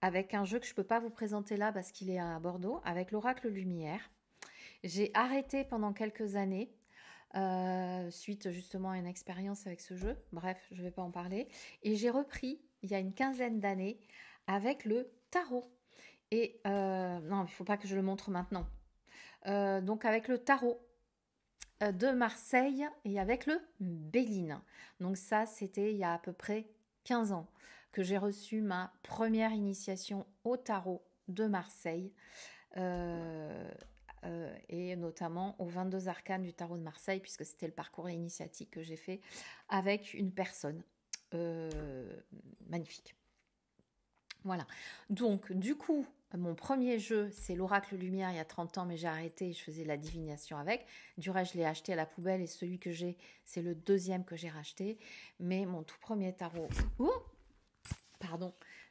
avec un jeu que je ne peux pas vous présenter là parce qu'il est à Bordeaux, avec l'Oracle Lumière. J'ai arrêté pendant quelques années, suite justement à une expérience avec ce jeu. Bref, je ne vais pas en parler. Et j'ai repris, il y a une quinzaine d'années, avec le tarot. Et non, il ne faut pas que je le montre maintenant. Donc avec le tarot de Marseille et avec le Béline. Donc ça, c'était il y a à peu près 15 ans que j'ai reçu ma première initiation au tarot de Marseille. Et notamment aux 22 arcanes du tarot de Marseille, puisque c'était le parcours initiatique que j'ai fait avec une personne magnifique. Voilà. Donc, du coup, mon premier jeu, c'est l'Oracle Lumière il y a 30 ans, mais j'ai arrêté, je faisais la divination avec. Du reste, je l'ai acheté à la poubelle et celui que j'ai, c'est le deuxième que j'ai racheté. Mais mon tout premier tarot,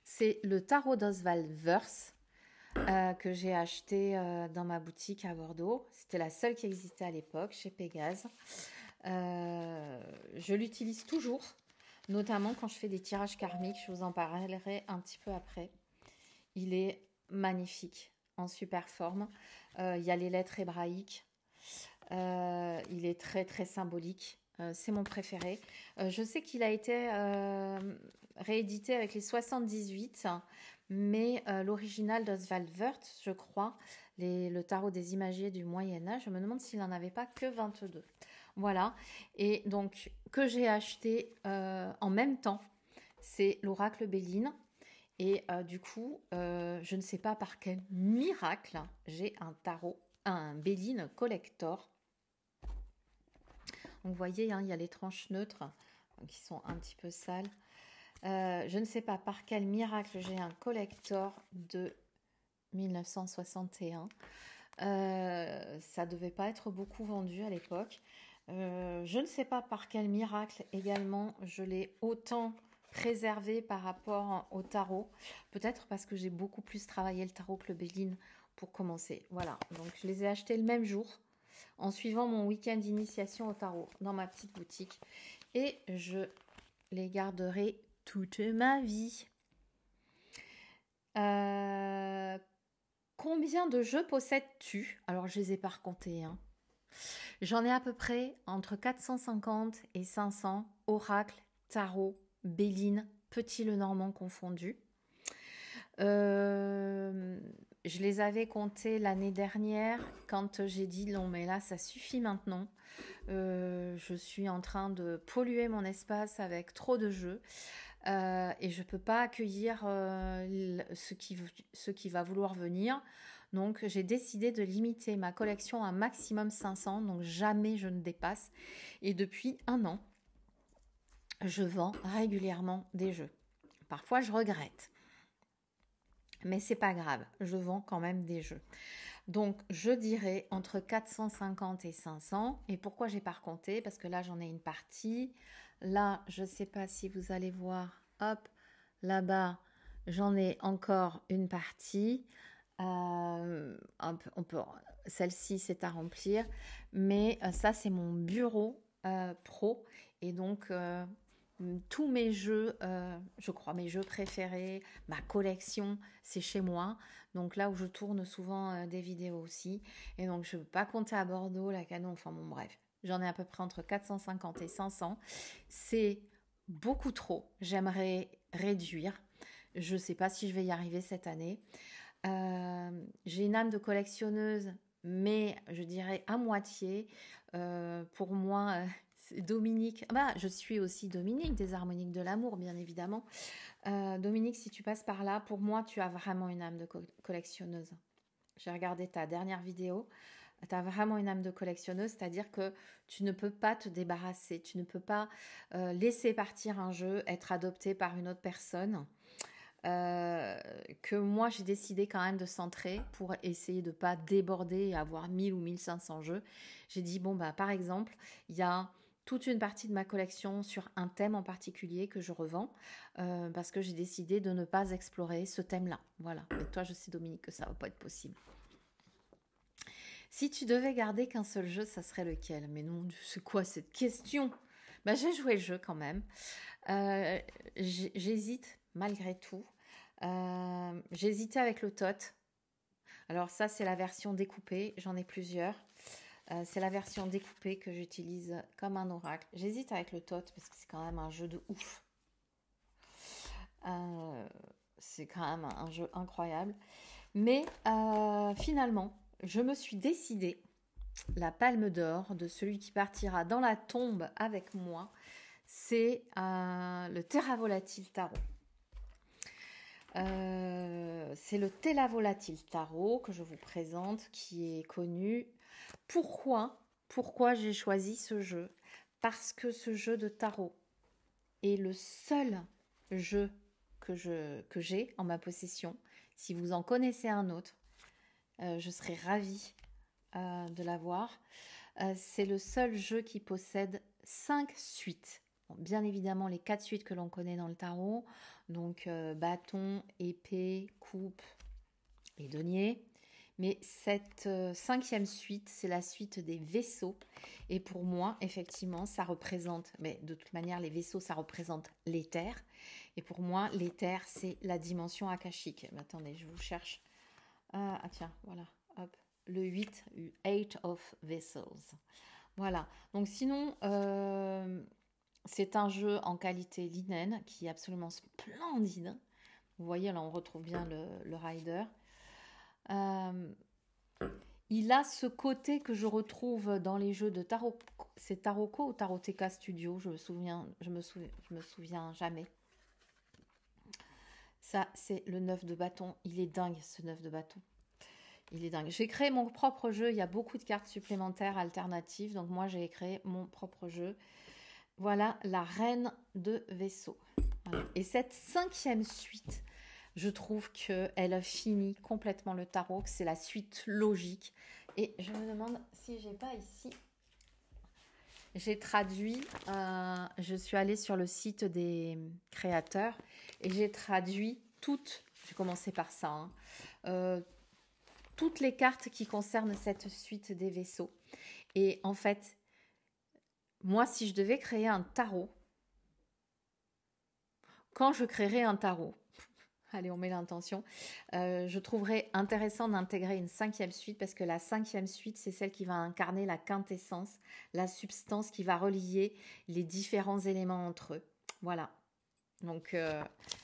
c'est le tarot d'Oswald Verse. Que j'ai acheté dans ma boutique à Bordeaux. C'était la seule qui existait à l'époque, chez Pégase. Je l'utilise toujours, notamment quand je fais des tirages karmiques. Je vous en parlerai un petit peu après. Il est magnifique, en super forme. Il y a les lettres hébraïques. Il est très, très symbolique. C'est mon préféré. Je sais qu'il a été réédité avec les 78, mais l'original d'Oswald Wirth, je crois, le tarot des imagiers du Moyen-Âge, je me demande s'il n'en avait pas que 22. Voilà. Et donc, que j'ai acheté en même temps, c'est l'Oracle Béline. Et du coup, je ne sais pas par quel miracle, j'ai un Béline collector. Donc, vous voyez, il y a les tranches neutres qui sont un petit peu sales. Je ne sais pas par quel miracle j'ai un collector de 1961. Ça devait pas être beaucoup vendu à l'époque. Je ne sais pas par quel miracle également je l'ai autant préservé par rapport au tarot. Peut-être parce que j'ai beaucoup plus travaillé le tarot que le Béline pour commencer. Voilà, donc je les ai achetés le même jour en suivant mon week-end d'initiation au tarot dans ma petite boutique. Et je les garderai toute ma vie. Combien de jeux possèdes-tu? Alors, je les ai pas recomptés. J'en ai à peu près entre 450 et 500. Oracle, tarot, Béline, Petit Lenormand confondu. Je les avais comptés l'année dernière quand j'ai dit non mais là ça suffit maintenant. Je suis en train de polluer mon espace avec trop de jeux. Et je ne peux pas accueillir ceux qui va vouloir venir. Donc, j'ai décidé de limiter ma collection à un maximum 500. Donc, jamais je ne dépasse. Et depuis 1 an, je vends régulièrement des jeux. Parfois, je regrette. Mais c'est pas grave. Je vends quand même des jeux. Donc, je dirais entre 450 et 500. Et pourquoi j'ai pas recompté? Parce que là, j'en ai une partie. Là, je ne sais pas si vous allez voir, hop, là-bas, j'en ai encore une partie. Celle-ci, c'est à remplir. Mais ça, c'est mon bureau pro. Et donc, tous mes jeux, je crois, mes jeux préférés, ma collection, c'est chez moi. Donc là où je tourne souvent des vidéos aussi. Et donc, je ne peux pas compter à Bordeaux, la Canon, enfin bon, bref. J'en ai à peu près entre 450 et 500. C'est beaucoup trop. J'aimerais réduire. Je ne sais pas si je vais y arriver cette année. J'ai une âme de collectionneuse, mais je dirais à moitié. Pour moi, c'est Dominique. Bah, je suis aussi Dominique des harmoniques de l'amour, bien évidemment. Dominique, si tu passes par là, pour moi, tu as vraiment une âme de collectionneuse. J'ai regardé ta dernière vidéo. Tu as vraiment une âme de collectionneuse, c'est-à-dire que tu ne peux pas te débarrasser, tu ne peux pas laisser partir un jeu, être adopté par une autre personne. Que moi j'ai décidé quand même de centrer pour essayer de ne pas déborder et avoir 1000 ou 1500 jeux. J'ai dit, bon, bah, par exemple, il y a toute une partie de ma collection sur un thème en particulier que je revends parce que j'ai décidé de ne pas explorer ce thème-là. Voilà. Et toi, je sais, Dominique, que ça ne va pas être possible. Si tu devais garder qu'un seul jeu, ça serait lequel? Mais non, c'est quoi cette question? Bah, j'ai joué le jeu quand même. J'hésite malgré tout. J'hésitais avec le TOT. Alors ça, c'est la version découpée. J'en ai plusieurs. C'est la version découpée que j'utilise comme un oracle. J'hésite avec le TOT parce que c'est quand même un jeu de ouf. C'est quand même un jeu incroyable. Mais finalement, je me suis décidée, la palme d'or de celui qui partira dans la tombe avec moi, c'est le Terra Volatile Tarot. C'est le Terra Volatile Tarot que je vous présente, qui est connu. Pourquoi j'ai choisi ce jeu? Parce que ce jeu de tarot est le seul jeu que j'ai en ma possession. Si vous en connaissez un autre, je serais ravie de l'avoir. C'est le seul jeu qui possède 5 suites. Bon, bien évidemment, les 4 suites que l'on connaît dans le tarot, donc bâton, épée, coupe et denier. Mais cette 5e suite, c'est la suite des vaisseaux. Et pour moi, effectivement, ça représente, mais de toute manière, les vaisseaux, ça représente l'éther. Et pour moi, l'éther, c'est la dimension akashique. Mais attendez, je vous cherche. Ah tiens, voilà, hop. Le 8 of Vessels. Voilà. Donc sinon, c'est un jeu en qualité linen qui est absolument splendide. Vous voyez, là, on retrouve bien le rider. Il a ce côté que je retrouve dans les jeux de tarot. C'est Tarotco ou Taroteka Studio, je me souviens jamais. Ça, c'est le 9 de bâton. Il est dingue, ce 9 de bâton. Il est dingue. J'ai créé mon propre jeu. Il y a beaucoup de cartes supplémentaires alternatives. Donc moi, j'ai créé mon propre jeu. Voilà, la reine de vaisseau. Voilà. Et cette 5e suite, je trouve qu'elle finit complètement le tarot, que c'est la suite logique. Et je me demande si j'ai pas ici... J'ai traduit, je suis allée sur le site des créateurs et j'ai traduit toutes, j'ai commencé par ça, toutes les cartes qui concernent cette suite des vaisseaux. Et en fait, moi, si je devais créer un tarot, quand je créerais un tarot, allez, on met l'intention, je trouverais intéressant d'intégrer une 5e suite parce que la 5e suite, c'est celle qui va incarner la quintessence, la substance qui va relier les différents éléments entre eux. Voilà. Donc,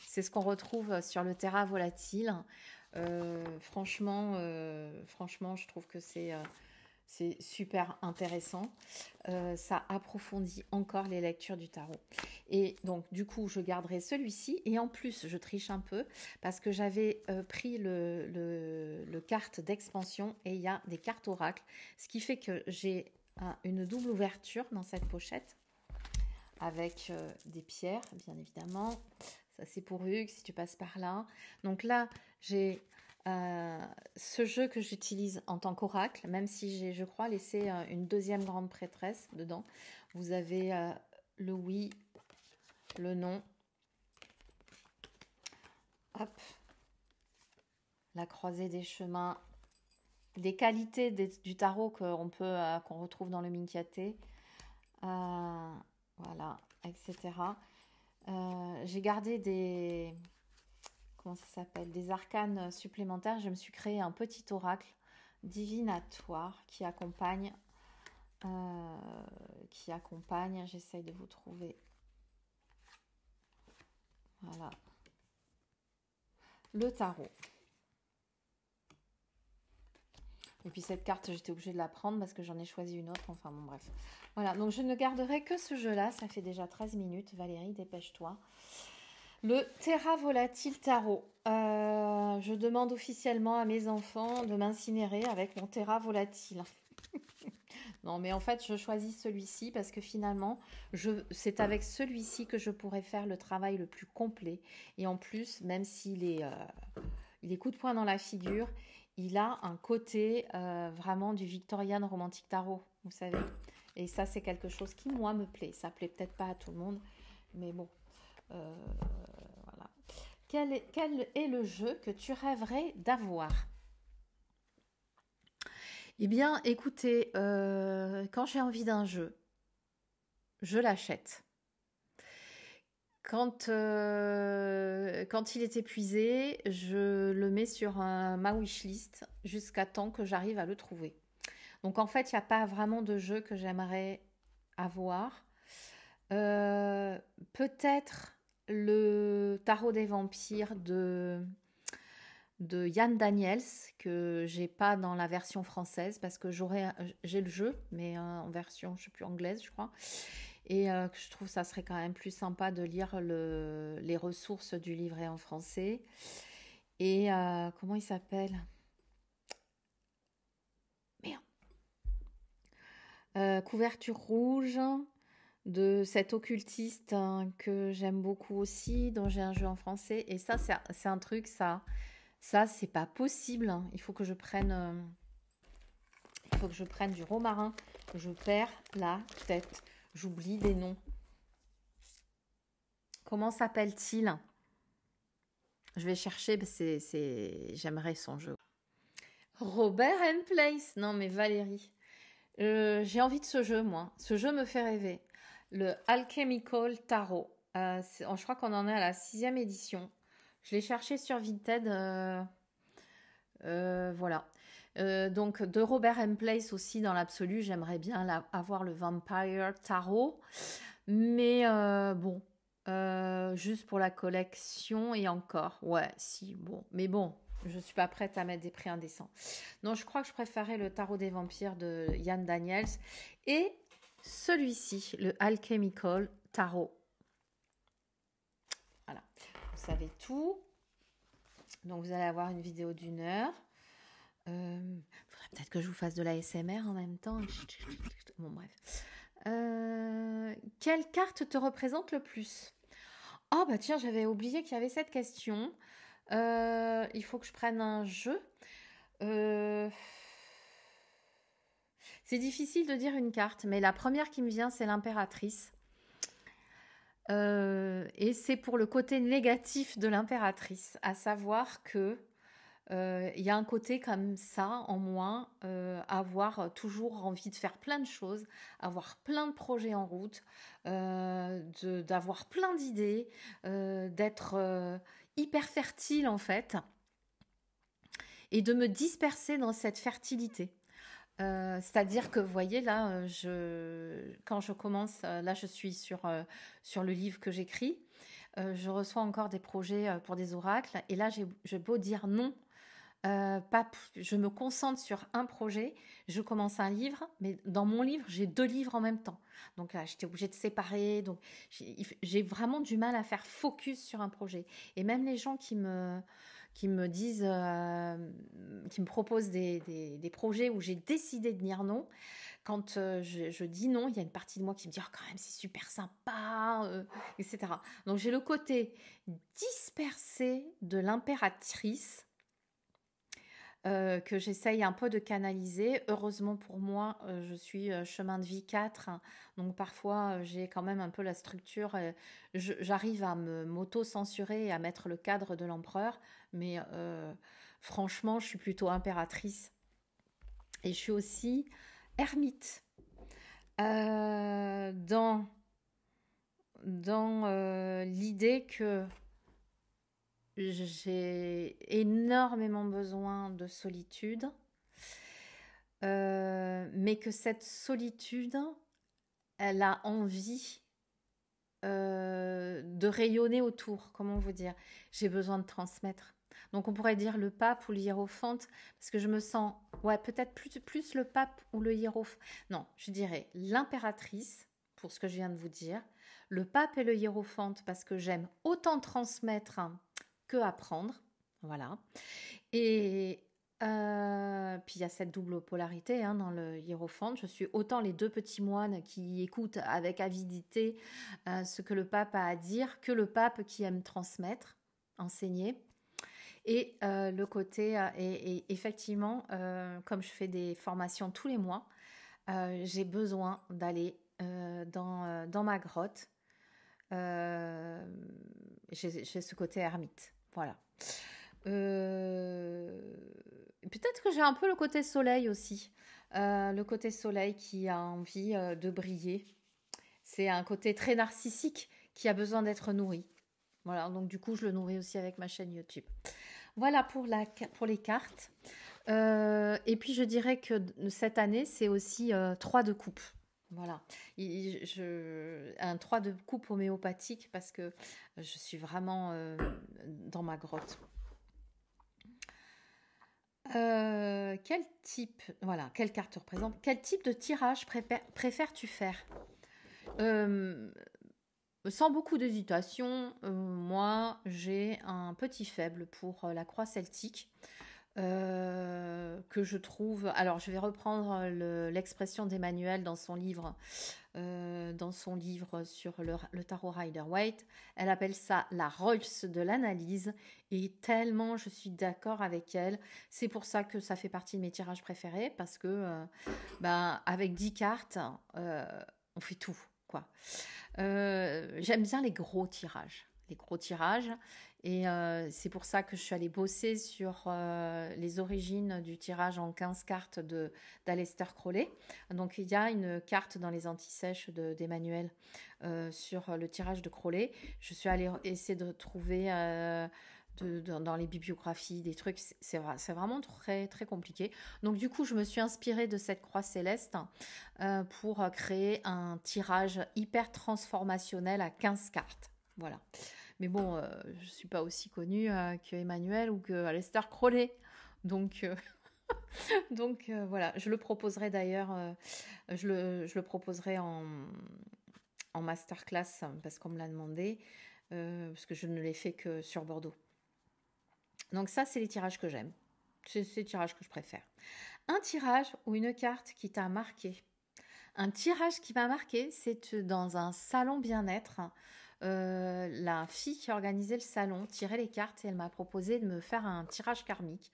c'est ce qu'on retrouve sur le Terra Volatile. Franchement, je trouve que c'est super intéressant. Ça approfondit encore les lectures du tarot. Et donc, du coup, je garderai celui-ci. Et en plus, je triche un peu parce que j'avais pris le carte d'expansion et il y a des cartes oracles. Ce qui fait que j'ai une double ouverture dans cette pochette avec des pierres, bien évidemment. Ça, c'est pour Hugues, si tu passes par là. Donc là, j'ai ce jeu que j'utilise en tant qu'oracle, même si j'ai, je crois, laissé une 2e grande prêtresse dedans. Vous avez le oui, le non. Hop. La croisée des chemins. Des qualités du tarot qu'on retrouve dans le Minchiaté. Voilà, etc. J'ai gardé des... Comment ça s'appelle? Des arcanes supplémentaires. Je me suis créé un petit oracle divinatoire qui accompagne... J'essaye de vous trouver... Voilà. Le tarot. Et puis cette carte, j'étais obligée de la prendre parce que j'en ai choisi une autre. Enfin bon, bref. Voilà, donc je ne garderai que ce jeu-là. Ça fait déjà 13 minutes. Valérie, dépêche-toi. Le Terra Volatile Tarot. Je demande officiellement à mes enfants de m'incinérer avec mon Terra Volatile. Non, mais en fait, je choisis celui-ci parce que finalement, c'est avec celui-ci que je pourrais faire le travail le plus complet. Et en plus, même s'il est, il est coup de poing dans la figure, il a un côté vraiment du Victorian Romantic Tarot, vous savez. Et ça, c'est quelque chose qui, moi, me plaît. Ça plaît peut-être pas à tout le monde, mais bon. Voilà. Quel est le jeu que tu rêverais d'avoir? Eh bien, écoutez, quand j'ai envie d'un jeu, je l'achète. Quand il est épuisé, je le mets sur ma wishlist jusqu'à temps que j'arrive à le trouver. Donc en fait, il n'y a pas vraiment de jeu que j'aimerais avoir. Peut-être le Tarot des vampires de Yann Daniels, que j'ai pas dans la version française parce que j'ai le jeu, mais en version, je sais plus, anglaise, je crois. Et que je trouve ça serait quand même plus sympa de lire les ressources du livret en français. Et comment il s'appelle? Merde. Couverture rouge de cet occultiste que j'aime beaucoup aussi, dont j'ai un jeu en français. Et ça, c'est un truc, ça c'est pas possible. Hein. Il faut que je prenne du romarin. Je perds la tête. J'oublie des noms. Comment s'appelle-t-il? Je vais chercher, j'aimerais son jeu. Robert & Place. Non mais Valérie. J'ai envie de ce jeu, moi. Ce jeu me fait rêver. Le Alchemical Tarot. Je crois qu'on en est à la 6e édition. Je l'ai cherché sur Vinted. Voilà. Donc de Robert & Place aussi, dans l'absolu, j'aimerais bien avoir le Vampire Tarot. Mais bon, juste pour la collection et encore. Ouais, si, bon. Mais bon, je ne suis pas prête à mettre des prix indécents. Non, je crois que je préférais le Tarot des vampires de Yann Daniels. Et celui-ci, le Alchemical Tarot. Voilà, vous savez tout. Donc vous allez avoir une vidéo d'1 heure. Faudrait peut-être que je vous fasse de la SMR en même temps. Bon, bref. Quelle carte te représente le plus? Oh, bah tiens, j'avais oublié qu'il y avait cette question. Il faut que je prenne un jeu. C'est difficile de dire une carte, mais la première qui me vient, c'est l'impératrice. Et c'est pour le côté négatif de l'impératrice, à savoir que il y a un côté comme ça en moi, avoir toujours envie de faire plein de choses, avoir plein de projets en route, d'avoir plein d'idées, d'être hyper fertile en fait, et de me disperser dans cette fertilité. C'est-à-dire que, vous voyez, là, quand je commence, là, je suis sur le livre que j'écris, je reçois encore des projets pour des oracles, et là, j'ai beau dire non, je me concentre sur un projet, je commence un livre, mais dans mon livre, j'ai 2 livres en même temps. Donc là, j'étais obligée de séparer. Donc j'ai vraiment du mal à faire focus sur un projet. Et même les gens qui me disent, qui me proposent des projets où j'ai décidé de dire non, quand je dis non, il y a une partie de moi qui me dit oh, quand même c'est super sympa, etc. Donc j'ai le côté dispersé de l'impératrice, que j'essaye un peu de canaliser. Heureusement pour moi, je suis chemin de vie 4, hein, donc parfois j'ai quand même un peu la structure, j'arrive à m'auto-censurer et à mettre le cadre de l'empereur, mais franchement, je suis plutôt impératrice. Et je suis aussi ermite. Dans l'idée que j'ai énormément besoin de solitude, mais que cette solitude, elle a envie de rayonner autour, comment vous dire? J'ai besoin de transmettre. Donc on pourrait dire le pape ou le hiérophante, parce que je me sens, ouais, peut-être plus le pape ou le hiérophante. Non, je dirais l'impératrice, pour ce que je viens de vous dire, le pape et le hiérophante, parce que j'aime autant transmettre que apprendre. Voilà. Et puis il y a cette double polarité dans le hiérophante. Je suis autant les deux petits moines qui écoutent avec avidité ce que le pape a à dire, que le pape qui aime transmettre, enseigner. Et le côté, et effectivement, comme je fais des formations tous les mois, j'ai besoin d'aller dans ma grotte. J'ai ce côté ermite. Voilà. Peut-être que j'ai un peu le côté soleil aussi. Le côté soleil qui a envie de briller. C'est un côté très narcissique qui a besoin d'être nourri. Voilà, donc du coup, je le nourris aussi avec ma chaîne YouTube. Voilà pour les cartes. Et puis, je dirais que cette année, c'est aussi 3 de coupe. Voilà, un 3 de coupe homéopathique parce que je suis vraiment dans ma grotte. Quel carte te représente? Quel type de tirage préfères-tu faire? Sans beaucoup d'hésitation, moi j'ai un petit faible pour la croix celtique que je trouve... Alors je vais reprendre l'expression d'Emmanuel dans son livre sur le tarot Rider-Waite. Elle appelle ça la Rolls de l'analyse et tellement je suis d'accord avec elle. C'est pour ça que ça fait partie de mes tirages préférés parce que avec 10 cartes, on fait tout, quoi. J'aime bien les gros tirages. Et c'est pour ça que je suis allée bosser sur les origines du tirage en 15 cartes d'Aleister Crowley. Donc il y a une carte dans les anti-sèches d'Emmanuel sur le tirage de Crowley. Je suis allée essayer de trouver dans les bibliographies des trucs. C'est vraiment très, très compliqué. Donc du coup, je me suis inspirée de cette croix céleste pour créer un tirage hyper transformationnel à 15 cartes. Voilà. Mais bon, je ne suis pas aussi connue que Emmanuel ou que Aleister Crowley. Donc, voilà, je le proposerai d'ailleurs, je le proposerai en masterclass parce qu'on me l'a demandé, parce que je ne l'ai fait que sur Bordeaux. Donc ça, c'est les tirages que j'aime. C'est les tirages que je préfère. Un tirage ou une carte qui t'a marqué. Un tirage qui m'a marqué, c'est dans un salon bien-être. La fille qui organisait le salon tirait les cartes et elle m'a proposé de me faire un tirage karmique.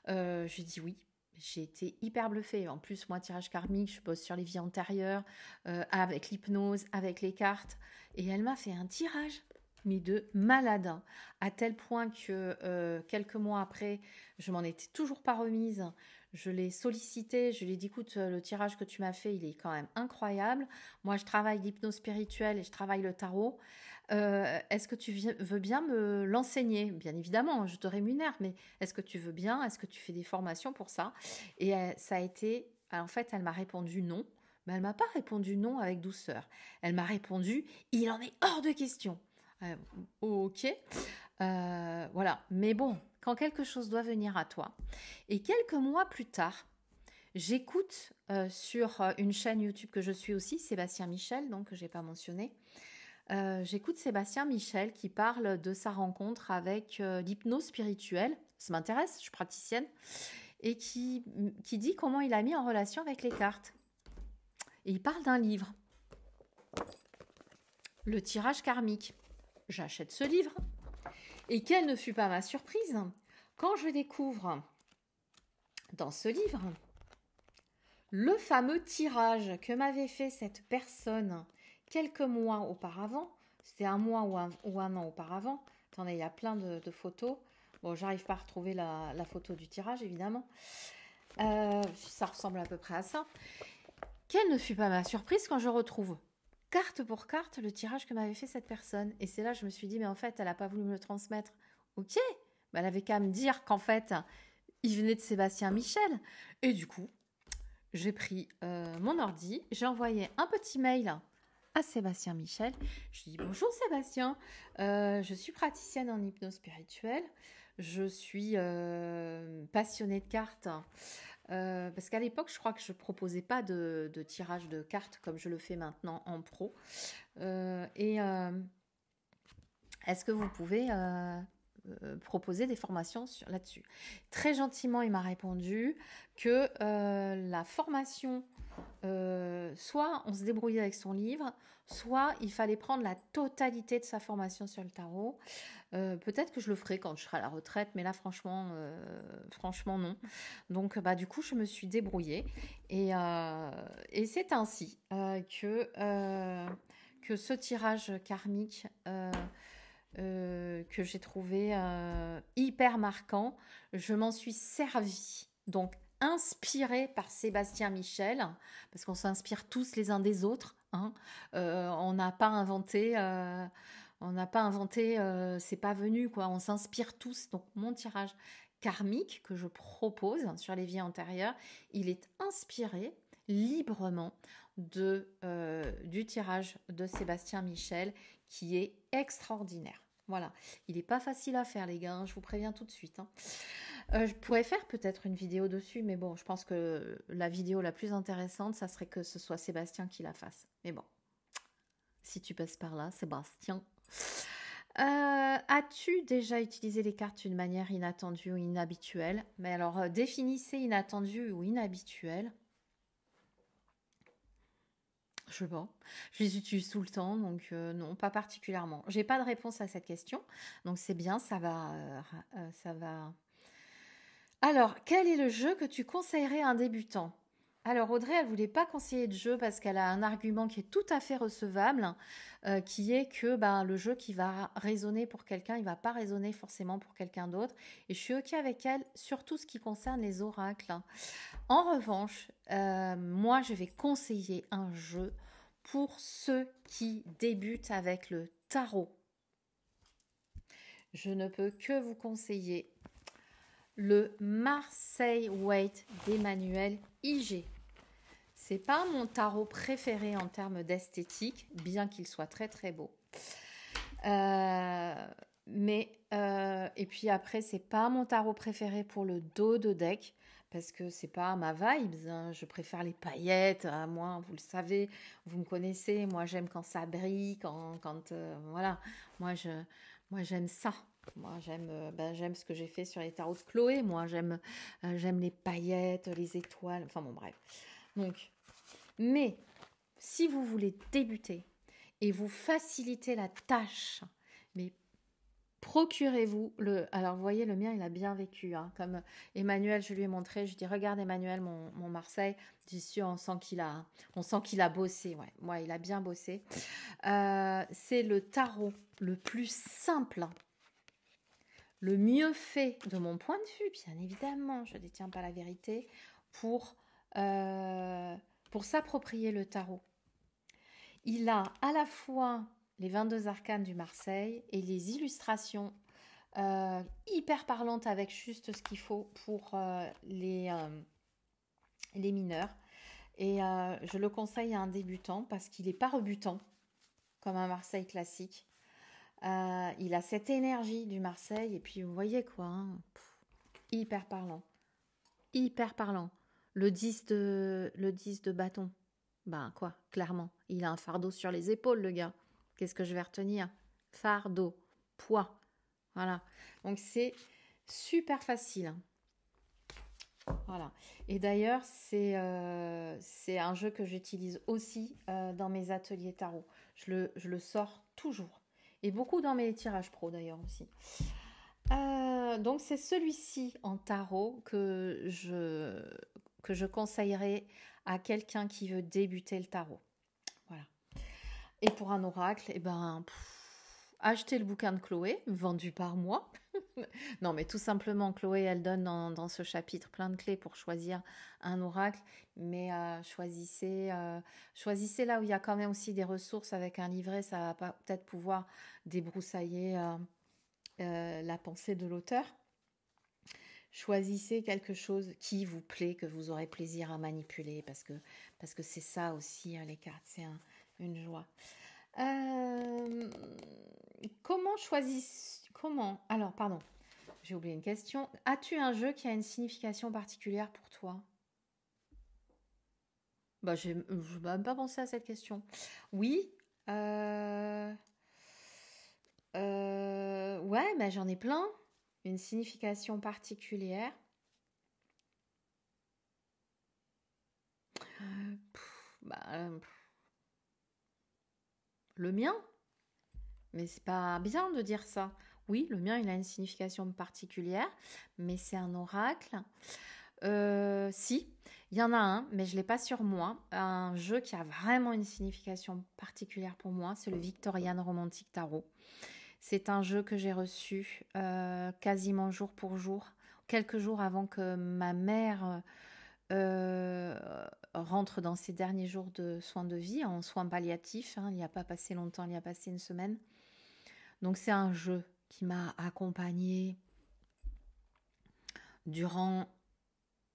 J'ai dit oui. J'ai été hyper bluffée. En plus, moi, tirage karmique, je bosse sur les vies antérieures, avec l'hypnose, avec les cartes. Et elle m'a fait un tirage, mais de malade, à tel point que quelques mois après, je m'en étais toujours pas remise. Je l'ai sollicité, je lui ai dit, écoute, le tirage que tu m'as fait, il est quand même incroyable. Moi, je travaille l'hypnose spirituelle et je travaille le tarot. Est-ce que tu veux bien me l'enseigner? Bien évidemment, je te rémunère, mais est-ce que tu veux bien? Est-ce que tu fais des formations pour ça? Et ça a été... En fait, elle m'a répondu non, mais elle m'a pas répondu non avec douceur. Elle m'a répondu, il en est hors de question. Ok, voilà. Mais bon, quand quelque chose doit venir à toi. Et quelques mois plus tard, j'écoute sur une chaîne YouTube que je suis aussi, Sébastien Michel, donc que je n'ai pas mentionné. J'écoute Sébastien Michel qui parle de sa rencontre avec l'hypnose spirituelle. Ça m'intéresse, je suis praticienne. Et qui dit comment il a mis en relation avec les cartes. Et il parle d'un livre. Le tirage karmique. J'achète ce livre. Et quelle ne fut pas ma surprise quand je découvre dans ce livre le fameux tirage que m'avait fait cette personne quelques mois auparavant. C'était un mois ou un an auparavant. Attendez, il y a plein de photos. Bon, j'arrive pas à retrouver la photo du tirage, évidemment. Ça ressemble à peu près à ça. Quelle ne fut pas ma surprise quand je retrouve carte pour carte le tirage que m'avait fait cette personne. Et c'est là que je me suis dit, mais en fait, elle n'a pas voulu me le transmettre. Ok, mais elle avait qu'à me dire qu'en fait, il venait de Sébastien Michel. Et du coup, j'ai pris mon ordi, j'ai envoyé un petit mail à Sébastien Michel. Je lui dis bonjour Sébastien, je suis praticienne en hypnose spirituelle, je suis passionnée de cartes. Parce qu'à l'époque, je crois que je proposais pas de tirage de cartes comme je le fais maintenant en pro. Est-ce que vous pouvez proposer des formations là-dessus? Très gentiment, il m'a répondu que la formation, soit on se débrouillait avec son livre, soit il fallait prendre la totalité de sa formation sur le tarot. Peut-être que je le ferai quand je serai à la retraite, mais là, franchement, non. Donc, bah, du coup, je me suis débrouillée. Et c'est ainsi que ce tirage karmique que j'ai trouvé hyper marquant, je m'en suis servie. Donc, inspirée par Sébastien Michel, parce qu'on s'inspire tous les uns des autres. Hein. On n'a pas inventé... c'est pas venu quoi. On s'inspire tous. Donc mon tirage karmique que je propose sur les vies antérieures, il est inspiré librement du tirage de Sébastien Michel, qui est extraordinaire. Voilà, il n'est pas facile à faire les gars, hein, je vous préviens tout de suite. Hein. Je pourrais faire peut-être une vidéo dessus, mais bon, je pense que la vidéo la plus intéressante, ça serait que ce soit Sébastien qui la fasse. Mais bon, si tu passes par là, Sébastien. As-tu déjà utilisé les cartes d'une manière inattendue ou inhabituelle? Mais alors, définissez inattendu ou inhabituel. Je sais pas. Je les utilise tout le temps, donc non, pas particulièrement. J'ai pas de réponse à cette question, donc c'est bien, ça va. Alors, quel est le jeu que tu conseillerais à un débutant? Alors Audrey, elle voulait pas conseiller de jeu parce qu'elle a un argument qui est tout à fait recevable, qui est que le jeu qui va résonner pour quelqu'un, il va pas résonner forcément pour quelqu'un d'autre. Et je suis ok avec elle, surtout ce qui concerne les oracles. En revanche, moi, je vais conseiller un jeu pour ceux qui débutent avec le tarot. Je ne peux que vous conseiller le Marseille Waite d'Emmanuel IG. C'est pas mon tarot préféré en termes d'esthétique, bien qu'il soit très très beau. Et puis après, c'est pas mon tarot préféré pour le dos de deck, parce que c'est pas ma vibe. Hein. Je préfère les paillettes. Moi, vous le savez, vous me connaissez. Moi, j'aime quand ça brille, voilà. Moi, j'aime ça. Moi, j'aime ce que j'ai fait sur les tarots de Chloé. Moi, j'aime les paillettes, les étoiles. Enfin bon, bref. Donc, mais si vous voulez débuter et vous faciliter la tâche, mais procurez-vous le... Alors, vous voyez, le mien, il a bien vécu. Hein, comme Emmanuel, je lui ai montré, je dis, regarde Emmanuel, mon Marseille. D'ici, on sent qu'il a bossé. Ouais, il a bien bossé. C'est le tarot le plus simple, le mieux fait de mon point de vue, bien évidemment. Je ne détiens pas la vérité pour s'approprier le tarot. Il a à la fois les 22 arcanes du Marseille et les illustrations hyper parlantes avec juste ce qu'il faut pour les mineurs. Et je le conseille à un débutant parce qu'il n'est pas rebutant comme un Marseille classique. Il a cette énergie du Marseille et puis vous voyez quoi, hein, hyper parlant. Hyper parlant. Le 10 de bâton. Quoi, clairement. Il a un fardeau sur les épaules, le gars. Qu'est-ce que je vais retenir? Fardeau, poids. Voilà. Donc, c'est super facile. Voilà. Et d'ailleurs, c'est un jeu que j'utilise aussi dans mes ateliers tarot. Je le sors toujours. Et beaucoup dans mes tirages pro, d'ailleurs, aussi. Donc c'est celui-ci en tarot que je conseillerais à quelqu'un qui veut débuter le tarot. Voilà. Et pour un oracle, achetez le bouquin de Chloé, vendu par moi. Non, mais tout simplement, Chloé, elle donne dans ce chapitre plein de clés pour choisir un oracle. Mais choisissez là où il y a quand même aussi des ressources avec un livret. Ça va peut-être pouvoir débroussailler la pensée de l'auteur. Choisissez quelque chose qui vous plaît, que vous aurez plaisir à manipuler, parce que c'est ça aussi, hein, les cartes. une joie. Comment? Alors, pardon, j'ai oublié une question. As-tu un jeu qui a une signification particulière pour toi? Bah, je n'ai même pas pensé à cette question. Oui. euh, ouais, mais j'en ai plein. Une signification particulière. Bah, le mien. Mais c'est pas bien de dire ça. Oui, le mien, il a une signification particulière, mais c'est un oracle. Si, il y en a un, mais je ne l'ai pas sur moi. Un jeu qui a vraiment une signification particulière pour moi, c'est le Victorian Romantic Tarot. C'est un jeu que j'ai reçu quasiment jour pour jour, quelques jours avant que ma mère rentre dans ses derniers jours de soins de vie, en soins palliatifs. Hein, il n'y a pas passé longtemps, il y a passé une semaine. Donc c'est un jeu qui m'a accompagnée durant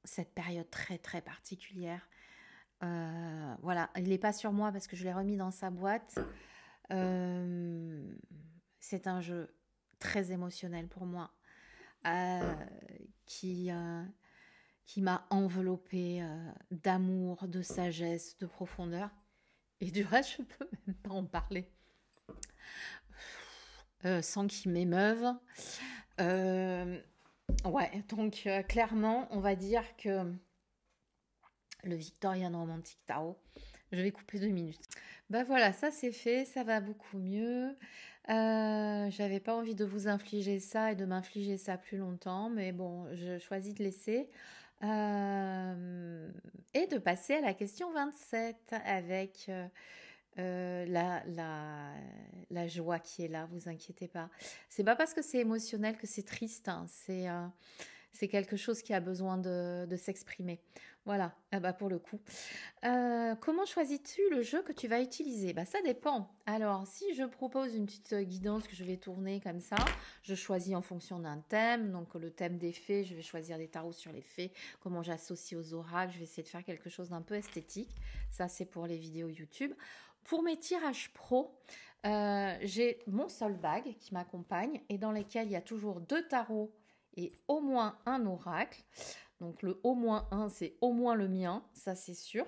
cette période très très particulière. Voilà, il n'est pas sur moi parce que je l'ai remis dans sa boîte. C'est un jeu très émotionnel pour moi euh, qui, euh, qui m'a enveloppée d'amour, de sagesse, de profondeur. Et du reste, je ne peux même pas en parler sans qu'il m'émeuve. Ouais, donc clairement, on va dire que le Victorian Romantic Tarot, je vais couper 2 minutes. Bah voilà, ça c'est fait, ça va beaucoup mieux. J'avais pas envie de vous infliger ça et de m'infliger ça plus longtemps, mais bon, je choisis de laisser. Et de passer à la question 27 avec la joie qui est là, vous inquiétez pas. C'est pas parce que c'est émotionnel que c'est triste, hein. C'est quelque chose qui a besoin de s'exprimer. Voilà, ah bah pour le coup. Comment choisis-tu le jeu que tu vas utiliser? Bah, ça dépend. Alors, si je propose une petite guidance que je vais tourner comme ça, je choisis en fonction d'un thème. Donc, le thème des fées, je vais choisir des tarots sur les fées, comment j'associe aux oracles. Je vais essayer de faire quelque chose d'un peu esthétique. Ça, c'est pour les vidéos YouTube. Pour mes tirages pro, j'ai mon soul bag qui m'accompagne et dans lesquels il y a toujours 2 tarots et au moins un oracle. Donc le au moins 1, c'est au moins le mien, ça c'est sûr.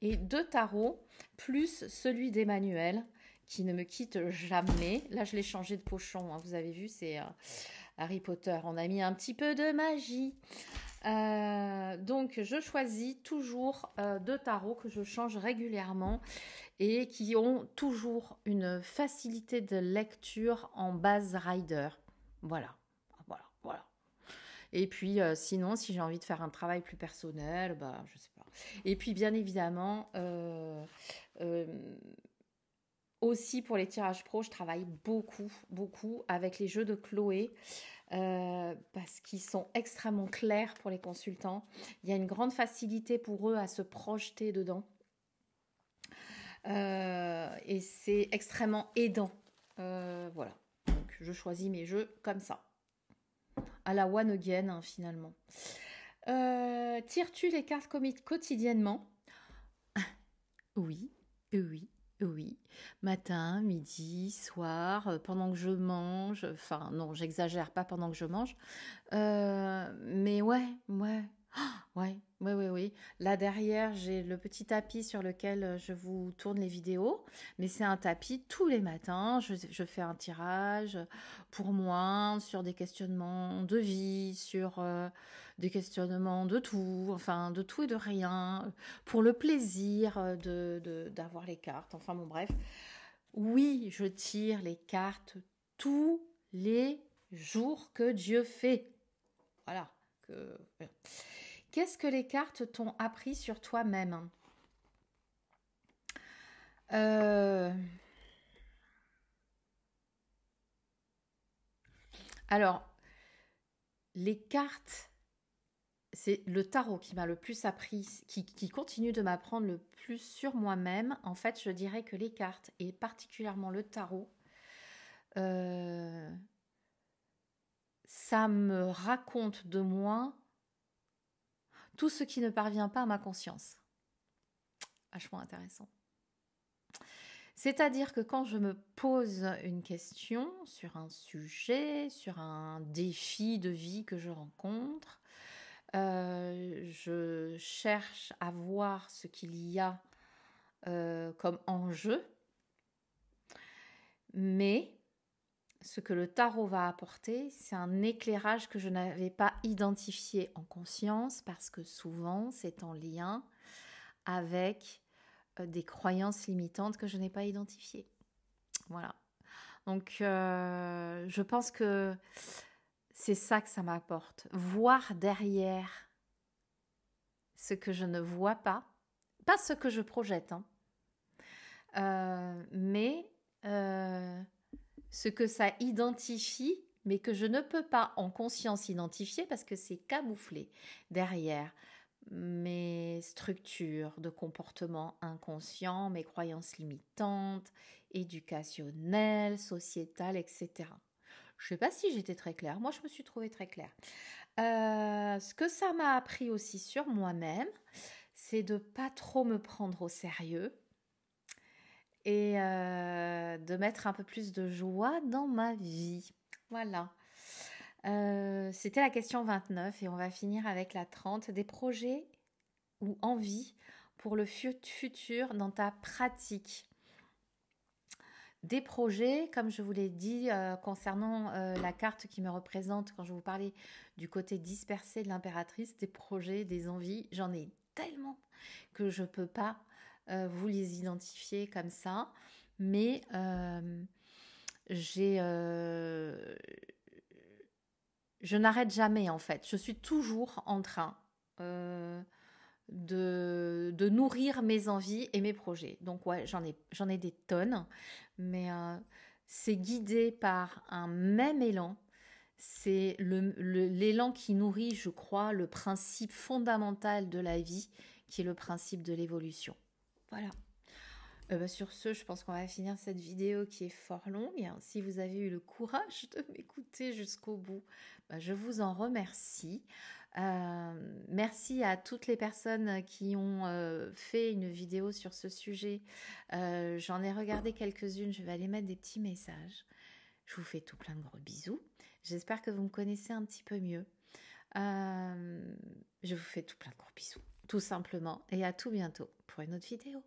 Et 2 tarots, plus celui d'Emmanuel, qui ne me quitte jamais. Là, je l'ai changé de pochon, hein. Vous avez vu, c'est Harry Potter. On a mis un petit peu de magie. Donc, je choisis toujours 2 tarots que je change régulièrement et qui ont toujours une facilité de lecture en base rider. Voilà. Et puis, sinon, si j'ai envie de faire un travail plus personnel, bah, je sais pas. Et puis, bien évidemment, euh, aussi pour les tirages pro, je travaille beaucoup, beaucoup avec les jeux de Chloé. Parce qu'ils sont extrêmement clairs pour les consultants. Il y a une grande facilité pour eux à se projeter dedans. Et c'est extrêmement aidant. Voilà. Donc, je choisis mes jeux comme ça. À la one again, hein, finalement. Tires-tu les cartes quotidiennement? Oui, oui, oui. Matin, midi, soir, pendant que je mange. Enfin, non, j'exagère pas pendant que je mange. Mais ouais, ouais. Ouais, oui, oui, oui. Là derrière, j'ai le petit tapis sur lequel je vous tourne les vidéos. Mais c'est un tapis tous les matins. Je fais un tirage pour moi sur des questionnements de vie, sur des questionnements de tout, enfin de tout et de rien, pour le plaisir d'avoir les cartes. Enfin bon, bref. Oui, je tire les cartes tous les jours que Dieu fait. Voilà. Qu'est-ce que les cartes t'ont appris sur toi-même? Alors, les cartes, c'est le tarot qui m'a le plus appris, qui continue de m'apprendre le plus sur moi-même. En fait, je dirais que les cartes, et particulièrement le tarot, ça me raconte de moi tout ce qui ne parvient pas à ma conscience. Vachement intéressant. C'est-à-dire que quand je me pose une question sur un sujet, sur un défi de vie que je rencontre, je cherche à voir ce qu'il y a comme enjeu, mais ce que le tarot va apporter, c'est un éclairage que je n'avais pas identifié en conscience parce que souvent c'est en lien avec des croyances limitantes que je n'ai pas identifiées. Voilà. Donc, je pense que c'est ça que ça m'apporte. Voir derrière ce que je ne vois pas ce que je projette, hein, mais ce que ça identifie, mais que je ne peux pas en conscience identifier parce que c'est camouflé derrière mes structures de comportement inconscient, mes croyances limitantes, éducationnelles, sociétales, etc. Je ne sais pas si j'étais très claire. Moi, je me suis trouvée très claire. Ce que ça m'a appris aussi sur moi-même, c'est de pas trop me prendre au sérieux et de mettre un peu plus de joie dans ma vie. Voilà. C'était la question 29 et on va finir avec la 30. Des projets ou envies pour le futur dans ta pratique. Des projets, comme je vous l'ai dit, concernant la carte qui me représente quand je vous parlais du côté dispersé de l'impératrice, des projets, des envies, j'en ai tellement que je ne peux pas vous les identifier comme ça, mais je n'arrête jamais en fait, je suis toujours en train de nourrir mes envies et mes projets. Donc ouais, j'en ai des tonnes, mais c'est guidé par un même élan. C'est l'élan qui nourrit, je crois, le principe fondamental de la vie, qui est le principe de l'évolution. Voilà. Sur ce, je pense qu'on va finir cette vidéo qui est fort longue. Si vous avez eu le courage de m'écouter jusqu'au bout, je vous en remercie. Merci à toutes les personnes qui ont fait une vidéo sur ce sujet. J'en ai regardé quelques-unes, je vais aller mettre des petits messages. Je vous fais tout plein de gros bisous. J'espère que vous me connaissez un petit peu mieux. Je vous fais tout plein de gros bisous, tout simplement. Et à tout bientôt pour une autre vidéo.